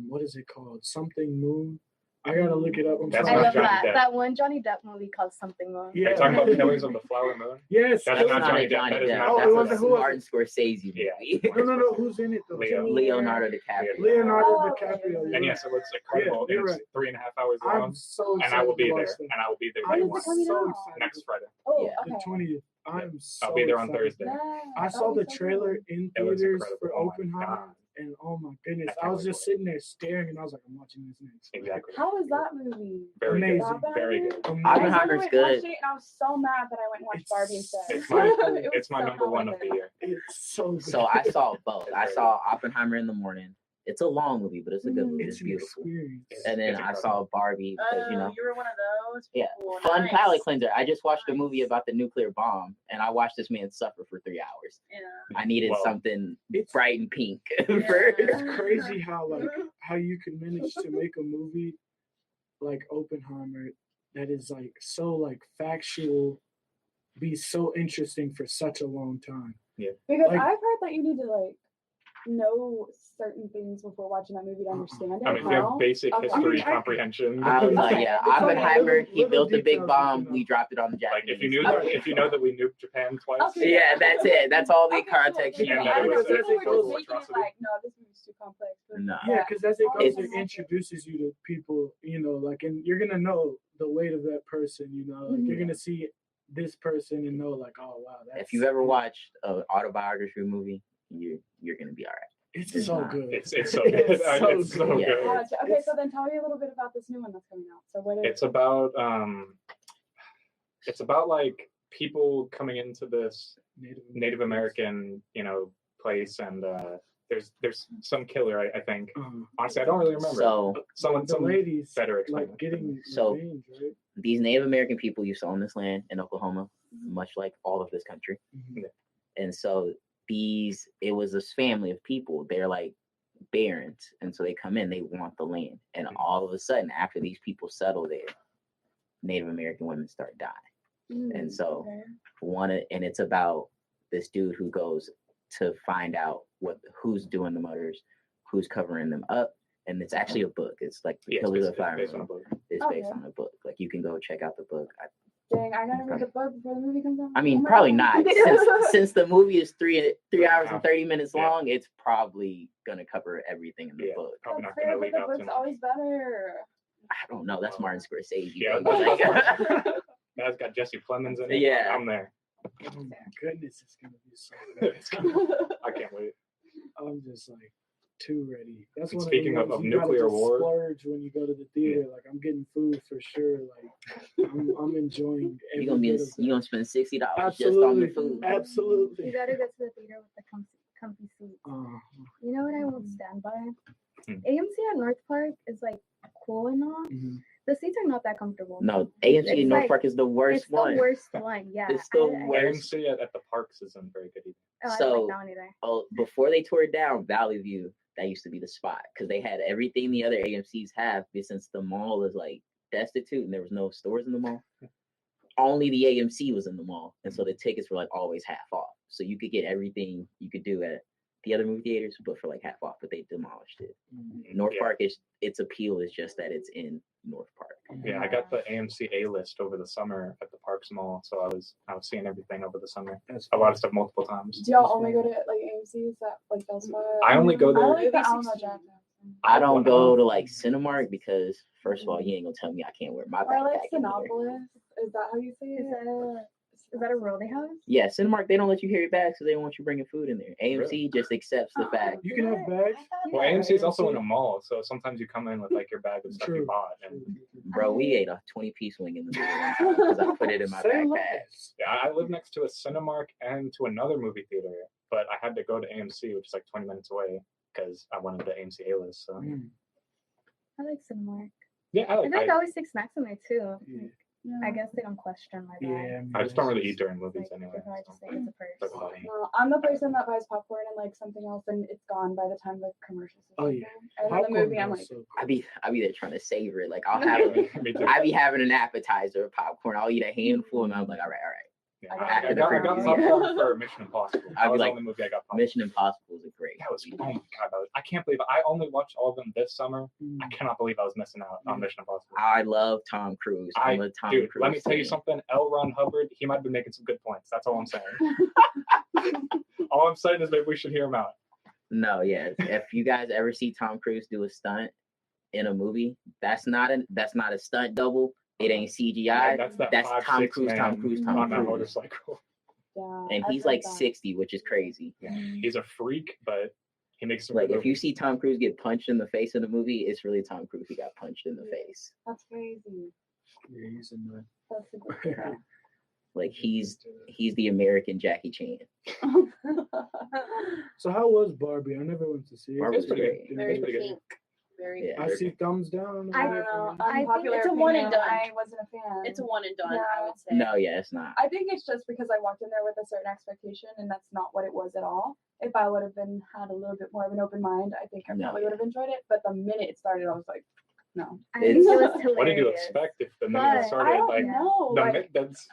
what is it called? Something Moon. I gotta look it up. I'm That's I not love Johnny that. Depp. That one Johnny Depp movie called Something Wrong. Are you talking about Killings of the Flower Moon? Yes. That's That's not not Johnny a Depp. Johnny That is Depp. not Oh, it That's wasn't a who was Martin Scorsese Yeah. movie. No. Who's in it though? Leo. Leonardo DiCaprio. Leonardo Oh, DiCaprio. okay. And yes, it looks incredible. Yeah, you're It's 3.5 hours I'm long. so excited. And I will be to there. watch that. And I will be there I'm day When's one. it coming so out? excited. Next Friday. Oh, Yeah. okay. The 20th. I'm so I'll be there on excited. Thursday. Yeah, I saw that'd the be so trailer cool. in It looks theaters incredible. for Oh my Oppenheimer, God. and oh my goodness, I I can't was wait just for it. sitting there staring, and I was like, I'm watching this next. Exactly. How is that movie? Very Amazing. good. Very good. Amazing. I Oppenheimer's went and good. watched it, and I was so mad that I went and watched It's Barbie instead. It's my It was it's my so number one of good. the year. It's so good. So I saw both. It's I very saw Oppenheimer in the morning. It's a long movie, but it's a good movie. It's It's an beautiful. experience. And then It's I incredible. saw Barbie because you know, You were one of those yeah, people. fun Nice. palate cleanser. I just watched a movie Nice. about the nuclear bomb, and I watched this man suffer for 3 hours. Yeah. I needed Well, something It's bright and pink. Yeah. for- it's crazy how you can manage to make a movie like Oppenheimer that is like so like factual, be so interesting for such a long time. Because Like- I've heard that you need to like know certain things before watching that movie to understand it. I mean, if you have no? basic Okay. history I mean, comprehension. I was like, Okay. yeah, It's okay. Oppenheimer. He Little built the big details, bomb. you know. We dropped it on the Like Japanese. if you know that we nuked Japan twice. Okay. Yeah, that's it. That's all the Okay, cool. context you Because Yeah, I that know was- people that's were a global just making it atrocity. like, no, this movie's too complex. But No. Yeah, because as it goes, It's- it introduces you to people, you know, like, and you're gonna know the weight of that person, you know, like you're gonna see this person and know, like, oh wow, that's. If you've ever watched an autobiography movie, you're gonna be all right. it's it's so not. good. It's so good. It's so It's so good. Yeah. good. Gotcha. Okay, so then tell me a little bit about this new one that's coming out. So what is It's about like people coming into this Native American, place, and there's some killer, I think. Honestly, I don't really remember. So the some ladies better explain like it. getting So- revenge, right? these Native American people you saw on this land in Oklahoma, much like all of this country. Mhm. And so it was this family of people. They're like barons, and so they come in, they want the land, and all of a sudden, after these people settle there, Native American women start dying. And so and it's about this dude who goes to find out who's doing the murders, who's covering them up, and it's actually a book. It's like The Yeah, Killers of it's Fire based on a Road. book. It's Okay. based on a book. Like you can go check out the book. Dang, I gotta read the book before the movie comes out. I mean, Oh my probably God. not. Since the movie is 3 hours and 30 minutes Yeah. long, it's probably gonna cover everything in the Yeah, book. probably That's not gonna fair, but leave the out too book's much. always better. I don't know. That's Martin Scorsese. Yeah, baby. Like- That's got Jesse Plemons in it. Yeah. I'm there. Oh my goodness, it's gonna be so It's good. gonna- I can't wait. I'm just like too ready. That's And one speaking of, the of movies you gotta nuclear just war- splurge when you go to the theater. Like I'm getting food for sure. Like I'm enjoying every you bit of you that. gonna spend $60 just on the Absolutely, food. absolutely. You gotta go to the theater with the comfy seats. You know what I won't stand by? AMC at North Park is like cool and all. Mhm. The seats are not that comfortable. No, AMC in It's North like- Park is the worst It's one. the worst one. Yeah. It's the I- worst. AMC at the parks isn't very good either. Oh, I So- don't like that one either. Oh, before they tore it down, Valley View, that used to be the spot because they had everything the other AMCs have. But since the mall is like destitute and there was no stores in the mall, only the AMC was in the mall, and so the tickets were like always half off. So you could get everything you could do at the other movie theaters, but for like half off. But they demolished it. North Yeah. Park its appeal is just that it's in North Park. Yeah, I got the AMC A list over the summer at the Parks Mall, so I was seeing everything over the summer. That's A lot of stuff multiple times. Do y'all only go to like AMC's at like Del Sol? I only go I there. like the Alamo Draft. I don't go to like Cinemark because first of all, you ain't gonna tell me I can't wear my Or like backpack in there. Sinopolis. Is that how you say Is it? that a rule they have? Yeah, Cinemark, they don't let you carry bags because they don't want you bringing food in there. AMC just accepts the fact. You can have bags. Well, AMC is also in a mall, so sometimes you come in with like your bag of stuff you True. bought. And Bro, we ate a 20-piece wing in the movie one time because I put it in my Say backpack. less. yeah, I live next to a Cinemark and to another movie theater, but I had to go to AMC, which is like 20 minutes away, because I wanted the AMC A list. So I like Cinemark. yeah, I think I always take snacks in there too. Yeah. I guess they don't question my bag. Yeah, I just don't really eat eat. during movies Like, anyway. they probably so just think it's a purse. doesn't bother me. No, I'm the person that buys popcorn and like something else, and it's gone by the time the commercials. Oh, yeah. And then the movie, I'm like, I be there trying to savor it. Like I'll have Me too. I be having an appetizer of popcorn. I'll eat a handful and I'm like, all right. Yeah, I I got got- popcorn for Mission Impossible. I'd That be was the like, only movie I got popcorn. Mission Impossible is a great. That was, movie. oh my god, I can't believe I only watched all of them this summer. I cannot believe I was missing out on Mission Impossible. I love Tom Cruise. I'm a Tom Dude, Cruise. let me tell you fan. something. L. Ron Hubbard, he might have been making some good points. That's all I'm saying. All I'm saying is maybe we should hear him out. No, yeah. If you guys ever see Tom Cruise do a stunt in a movie, that's not a stunt double. It ain't CGI. That's that That's 5'6" Tom Cruise, man Tom Cruise, Tom on that Cruise. motorcycle. Yeah, and I've he's heard like that. 60, which is crazy. Yeah. He's a freak, but he makes some Like good if you movies. see Tom Cruise get punched in the face in the movie, it's really Tom Cruise. He got punched in the face. That's crazy. Yeah, he's in the. That's super cool. Like he's the American Jackie Chan. So how was Barbie? I never went to see it. Barbie's It's pretty good. Yeah. Very It's pretty good. pink. Very. Yeah. I see thumbs down. I over don't know. there. I think Unpopular it's a opinion, one and done. I I wasn't a fan. It's a one and done. Yeah. I would say. No, yeah, it's not. I think it's just because I walked in there with a certain expectation, and that's not what it was at all. If I would have had a little bit more of an open mind, I think I No, probably yeah. would have enjoyed it. But the minute it started, I was like, no. I think it was hilarious. What did you expect if the minute it But started? I don't Like know. the Like, mi- that's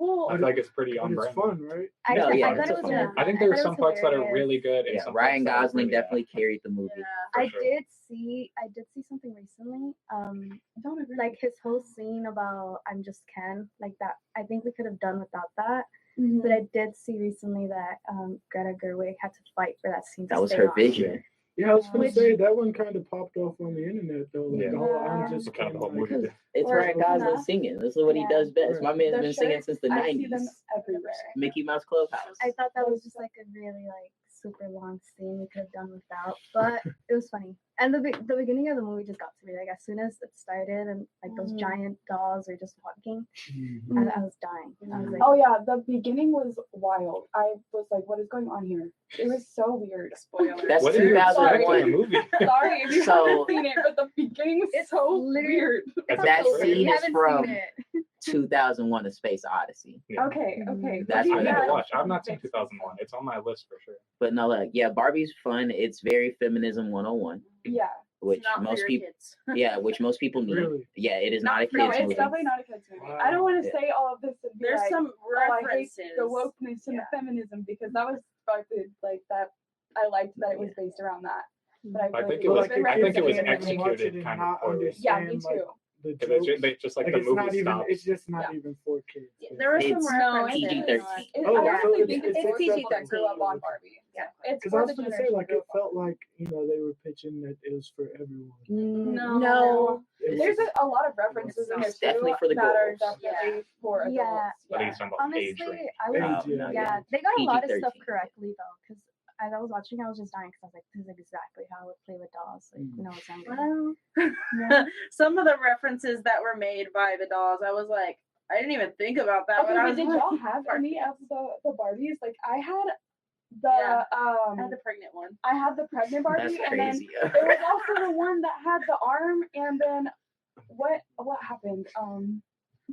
well, I feel like it's pretty But on it's brand. fun, right? No, yeah, I thought it's it a was fun really movie. I think fun. there's thought it some was parts that are hilarious. really good and Yeah, some Ryan parts that are Gosling really, definitely carried the movie. Yeah. I sure. did see something recently. don't agree. Like his whole scene about I'm just Ken, like that. I think we could have done without that. Mhm. But I did see recently that Greta Gerwig had to fight for that scene. That to was stay her on. vision. Yeah, I was gonna Which- say that one kind of popped off on the internet though. Like Yeah. the whole I'm Yeah. just kind of the whole like, movie. did. It's Or Ryan Gosling Anna. singing. This is what he Yeah. does best. Right. My man's The been singing shirts, since the I see them 90s. everywhere. Mickey Mouse Clubhouse. I thought that was just like a really like super long scene we could have done without, but it was funny. And the beginning of the movie just got to me. Like as soon as it started and like those giant dolls were just walking, Mhm. I was dying. I was like, Oh yeah, the beginning was wild. I was like, what is going on here? It was so weird. Spoiler. That's What did you expect 2001. in the movie? Sorry if you So- haven't seen it, but the beginning was It's so literally- weird. That's That crazy. scene you is haven't from seen it. 2001: A Space Odyssey. Yeah. Okay, okay. That's I've what never that- watched. I've not seen 2001. It's on my list for sure. But no, like yeah, Barbie's fun. It's very feminism 101, Yeah. which It's not for most your people kids. yeah, which most people need. Really? Yeah, it is not a No, kids it's movie. definitely not a kids movie. Wow. I don't want to Yeah. say all of this and be There's like, some oh, I hate references. the wokeness and the feminism because that was started like that. I liked that it was based around that. But I feel think like it was. been I think it was referenced in watch it executed and kind not of poorly. Yeah, understand, me like, too. the Because they jokes. they just like Like the it's movie not even. stops. It's just not Yeah. even for kids. There were some It's references. PG-13. Oh, I so honestly it's- think it's it's for acceptable. people that grew up on Barbie. Yeah. It's Because for I was the gonna say, generation like, that grew it up on felt like they were pitching that it was for everyone. No. It was- There's a lot of references in there It's definitely too for the that are girls. definitely for adults. Yeah. I think it's talking about age honestly, range. I was Age, yeah. yeah, they got a lot of stuff PG-13. correctly though, because as I was watching, I was just dying because I was like, this is exactly how I would play with dolls. Like when I was younger. Well, some of the references that were made by the dolls, I was like, I didn't even think about that. Okay, when I but was did like, y'all have any of the Barbies? Like I had the Yeah. I had the pregnant one. I had the pregnant Barbie, That's and then crazy. there was also the one that had the arm, and then what happened? I'm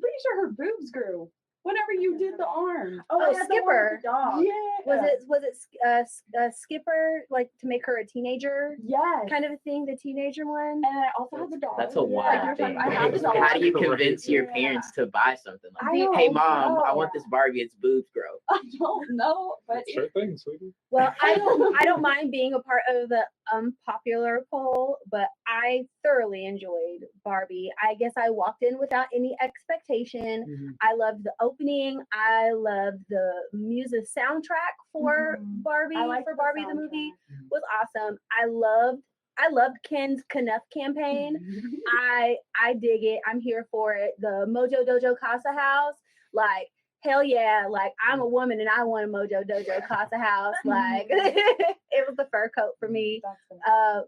pretty sure her boobs grew whenever you did the arm. Oh, I had the one with Skipper. the dog. Yeah. Was it Skipper, like to make her a teenager Yes. kind of a thing, the teenager one? And I also had the dog. That's a Like, wild you're thing. talking- I had the dog. How do you convince your Yeah. parents to buy something like I hey don't mom, I know. want this Barbie, its boobs grow. I don't know, but Sure thing, sweetie. Well, I don't mind being a part of the unpopular poll, but I thoroughly enjoyed Barbie. I guess I walked in without any expectation. Mhm. I loved the opening. I loved the music soundtrack for Barbie. I liked For the Barbie the soundtrack. movie was awesome. I loved Ken's Knuff campaign. I dig it. I'm here for it. The Mojo Dojo Casa House, like hell yeah, like I'm a woman and I want a Mojo Dojo Casa House. Like it was the fur coat for me.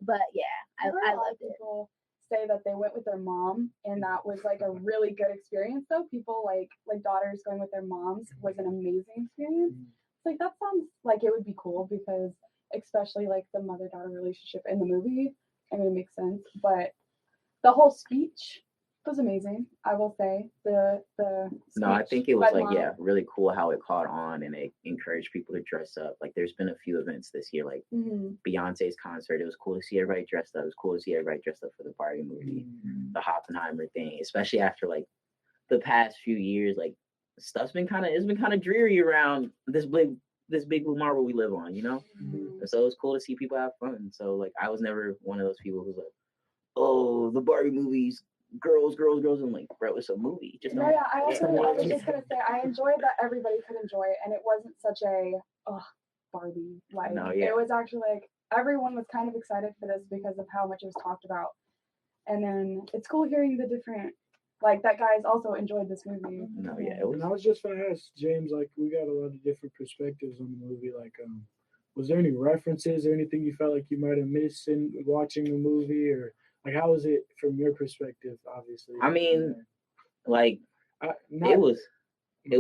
But yeah, I've heard I a lot loved of it. people say that they went with their mom and that was like a really good experience though. People like daughters going with their moms was an amazing experience. It's like that sounds like it would be cool because especially like the mother-daughter relationship in the movie. I mean it makes sense. But the whole speech was amazing, I will say. The No, I speech think it was by like mom. yeah, really cool how it caught on and it encouraged people to dress up. Like there's been a few events this year, like Mhm. Beyonce's concert. It was cool to see everybody dressed up. It was cool to see everybody dressed up for the Barbie movie, the Oppenheimer thing, especially after like the past few years. Like stuff's been kind of dreary around this big blue marble we live on, you know. And so it was cool to see people have fun. So like I was never one of those people who's like, oh, the Barbie movies, girls. I'm like, bro, it's a movie. Just Yeah, I just also watch I was it. just gonna say I enjoyed that everybody could enjoy it and it wasn't such a Barbie like No, yeah. it was actually like everyone was kind of excited for this because of how much it was talked about. And then it's cool hearing the different like that guys also enjoyed this movie. No, yeah, it was. And I was just gonna ask James, like, we got a lot of different perspectives on the movie. Like, was there any references or anything you felt like you might have missed in watching the movie, or like how was it from your perspective? Obviously, I mean, like, it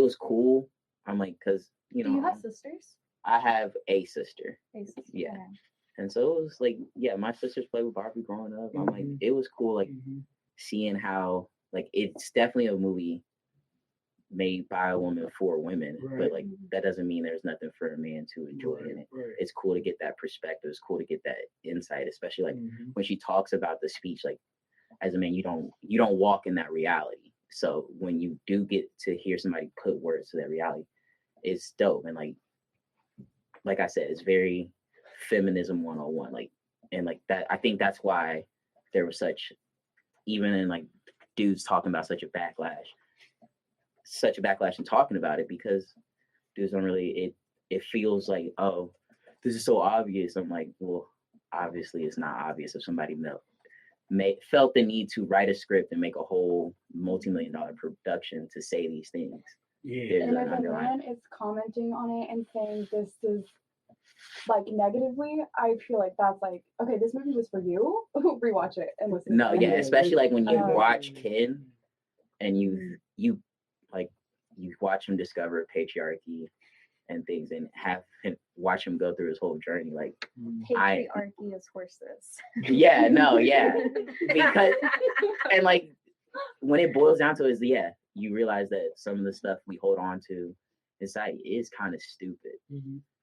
was cool. I'm like, cause you know, Do you have sisters? I have a sister. A sister. Yeah. And so it was like, yeah, my sisters played with Barbie growing up. I'm like, it was cool, like seeing how, like, it's definitely a movie made by a woman for women, but like that doesn't mean there's nothing for a man to enjoy in it. It's cool to get that perspective. It's cool to get that insight, especially like when she talks about the speech. Like, as a man, you don't walk in that reality. So when you do get to hear somebody put words to that reality, it's dope. And like I said, it's very feminism 101, like, and like that. I think that's why there was such, even in like dudes talking about such a backlash and talking about it, because dudes don't really, it feels like, oh, this is so obvious. I'm like, well, obviously it's not obvious if somebody felt the need to write a script and make a whole multi-million-dollar production to say these things. Yeah. And if a man is commenting on it and saying this is like negatively, I feel like that's like, okay, this movie was for you. Rewatch it and listen. No, to yeah, it. especially like when you watch Ken and you watch him discover patriarchy and things, and watch him go through his whole journey. Like, patriarchy is horses. Yeah, no, yeah, because and like when it boils down to it, is you realize that some of the stuff we hold on to in society is kind of stupid.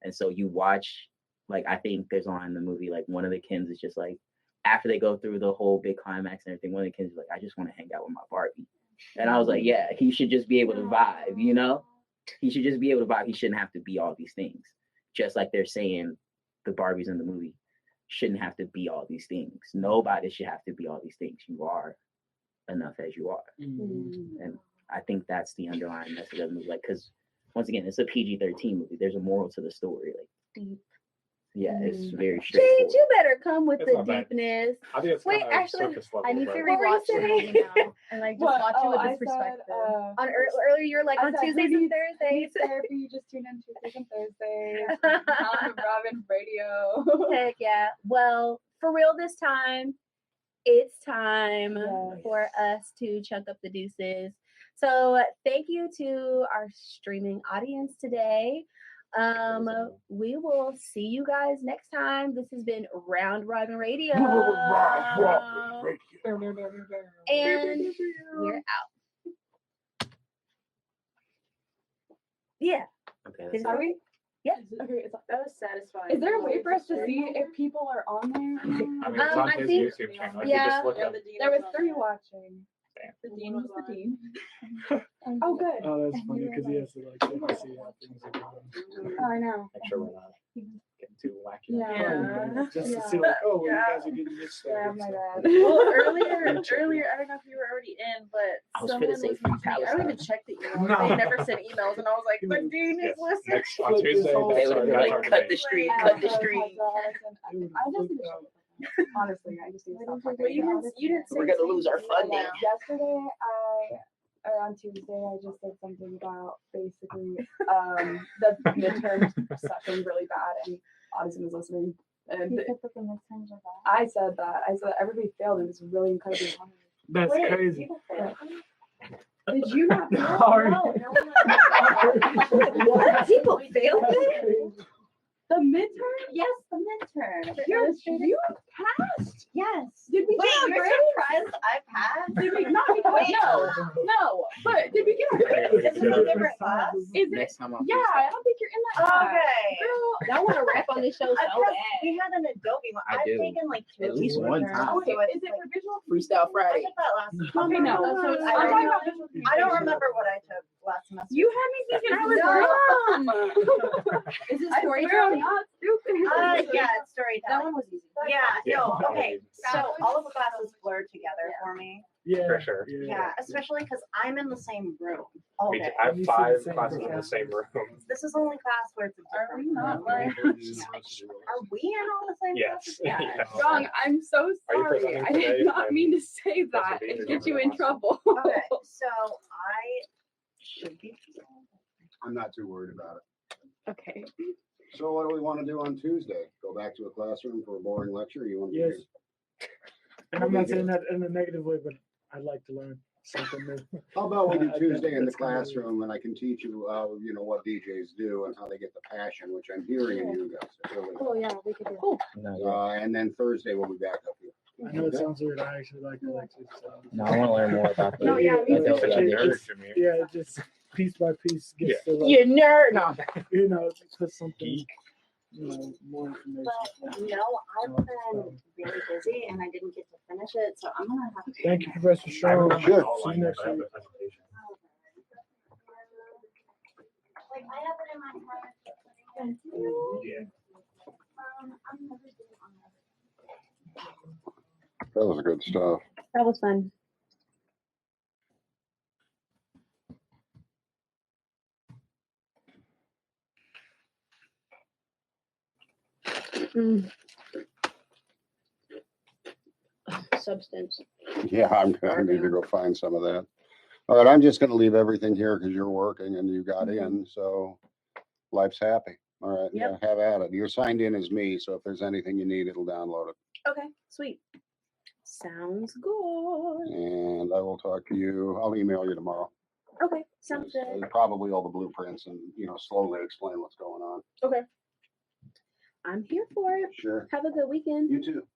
And so you watch, like, I think there's a line in the movie, like, one of the Kens is just like, after they go through the whole big climax and everything, one of the Kens is like, I just want to hang out with my Barbie. And I was like, yeah, he should just be able to vibe, you know? He should just be able to vibe. He shouldn't have to be all these things. Just like they're saying the Barbies in the movie shouldn't have to be all these things. Nobody should have to be all these things. You are enough as you are. And I think that's the underlying message of the movie. Like, because once again, it's a PG-13 movie. There's a moral to the story. Like, deep. Yeah, it's very James, straightforward. you better come with It's the not bad. deepness. I think it's Wait, kind of actually, surface level, I need to but- rewatch the movie now and like just watch it with I this perspective. said, On earlier, you were like I on said, Tuesdays who and needs Thursdays. therapy, just tune in Tuesdays and Thursdays on Robin Radio. Heck yeah. Well, for real this time, it's time for us to chunk up the deuces. So thank you to our streaming audience today. We will see you guys next time. This has been Round Robin Radio. And we're out. Yeah. Okay. Are we? Yeah. Okay, That was satisfying. is there a way for us to see if people are on there? I mean, it's on I his think- YouTube channel. If yeah. you just look Yeah, up, the Dean There was on 3 there. watching. The Dean was the Dean. Oh, good. Oh, that's funny because he has to like check to see how things are going. Oh, I know. make sure we're not getting too wacky. Yeah. Just to see like, oh, well, you guys are getting this stuff. Yeah, my bad. Well, earlier, I don't know if you were already in, but I was someone finna say was free mentioning- I don't even Palestine. check the emails. No. They never sent emails, and I was like, the Dean is Yes. listening. Next on Tuesday, whole- They that's would our, be that's like, our cut day. the street, I cut the just street. need to shut up. Honestly, I just need to stop talking. Well, you didn't say We're gonna lose our funding. Yesterday, or on Tuesday, I just said something about basically the midterms sucking really bad, and Addison was listening. And You said that the midterms are bad. I said that. I said that everybody failed. It was really incredibly hard. That's Wait, crazy. people fail? Did you not fail? Sorry. What? People failed it? The midterm? Yes, the midterm. You passed? Yes. Did we Wait, get our you're grades? surprised I passed? Did we not? Wait. No. But did we get our grades? Is it a different class? Is it? Next time I'll Yeah, I don't think you're in that class. Okay. Girl, I want to rap on this show so I passed, bad. we had an Adobe one. I I've do. taken like 2 At least one midterms, time. okay, so it's is it like, provisional? Freestyle I Friday. took that last Okay, no. I I'm talking about I don't remember what I took last semester. You had me thinking I was dumb. Is it I story swear I'm time? not stupid. Yeah, it's story That time. one was easy. Yeah, no, Yeah. okay. So all of the classes blurred together for me. Yeah, For sure. Yeah, especially because I'm in the same room Oh, Me okay. too. I have You see the 5 same classes in the professor. same room. This is the only class where it's a Are we different not room. like? Are we in all the same Yes. classes? Yeah. Yes. Wrong. I'm so Are you sorry. presenting I today? did not mean to say Professor that Dean and is get over you the in last trouble. Okay, so I should be. I'm not too worried about it. Okay. So what do we want to do on Tuesday? Go back to a classroom for a boring lecture? You want to? Yes. And I'm not Okay, saying good. that in a negative way, but I'd like to learn something new. How about we do I think Tuesday in the that's kinda weird. classroom, and I can teach you, what DJs do and how they get the passion, which I'm hearing in you guys. It's really- Oh yeah, we could do. Cool. No, yeah. And then Thursday we'll be back up here. I know it sounds weird. I actually like Alexis. So. No, I want to learn more about the. No, yeah, me the too. Adobe It Audition. just, yeah, it just piece by piece gets to like, You nerd. No. put something, more information. But no, I've been really busy and I didn't get to finish it, so I'm gonna have to. Thank you, Professor I Strong. remember Sure. my outline, See you next but I have week. the presentation. Like I have it in my head. Yeah. I'm never doing on That was good stuff. That was fun. Mm. Substance. Yeah, I need to go find some of that. All right, I'm just gonna leave everything here because you're working and you got in, so life's happy. All right, Yep. yeah, have at it. You're signed in as me, so if there's anything you need, it'll download it. Okay, sweet. Sounds good. And I will talk to you. I'll email you tomorrow. Okay, sounds Yes, good. Probably all the blueprints and, slowly explain what's going on. Okay. I'm here for it. Sure. Have a good weekend. You too.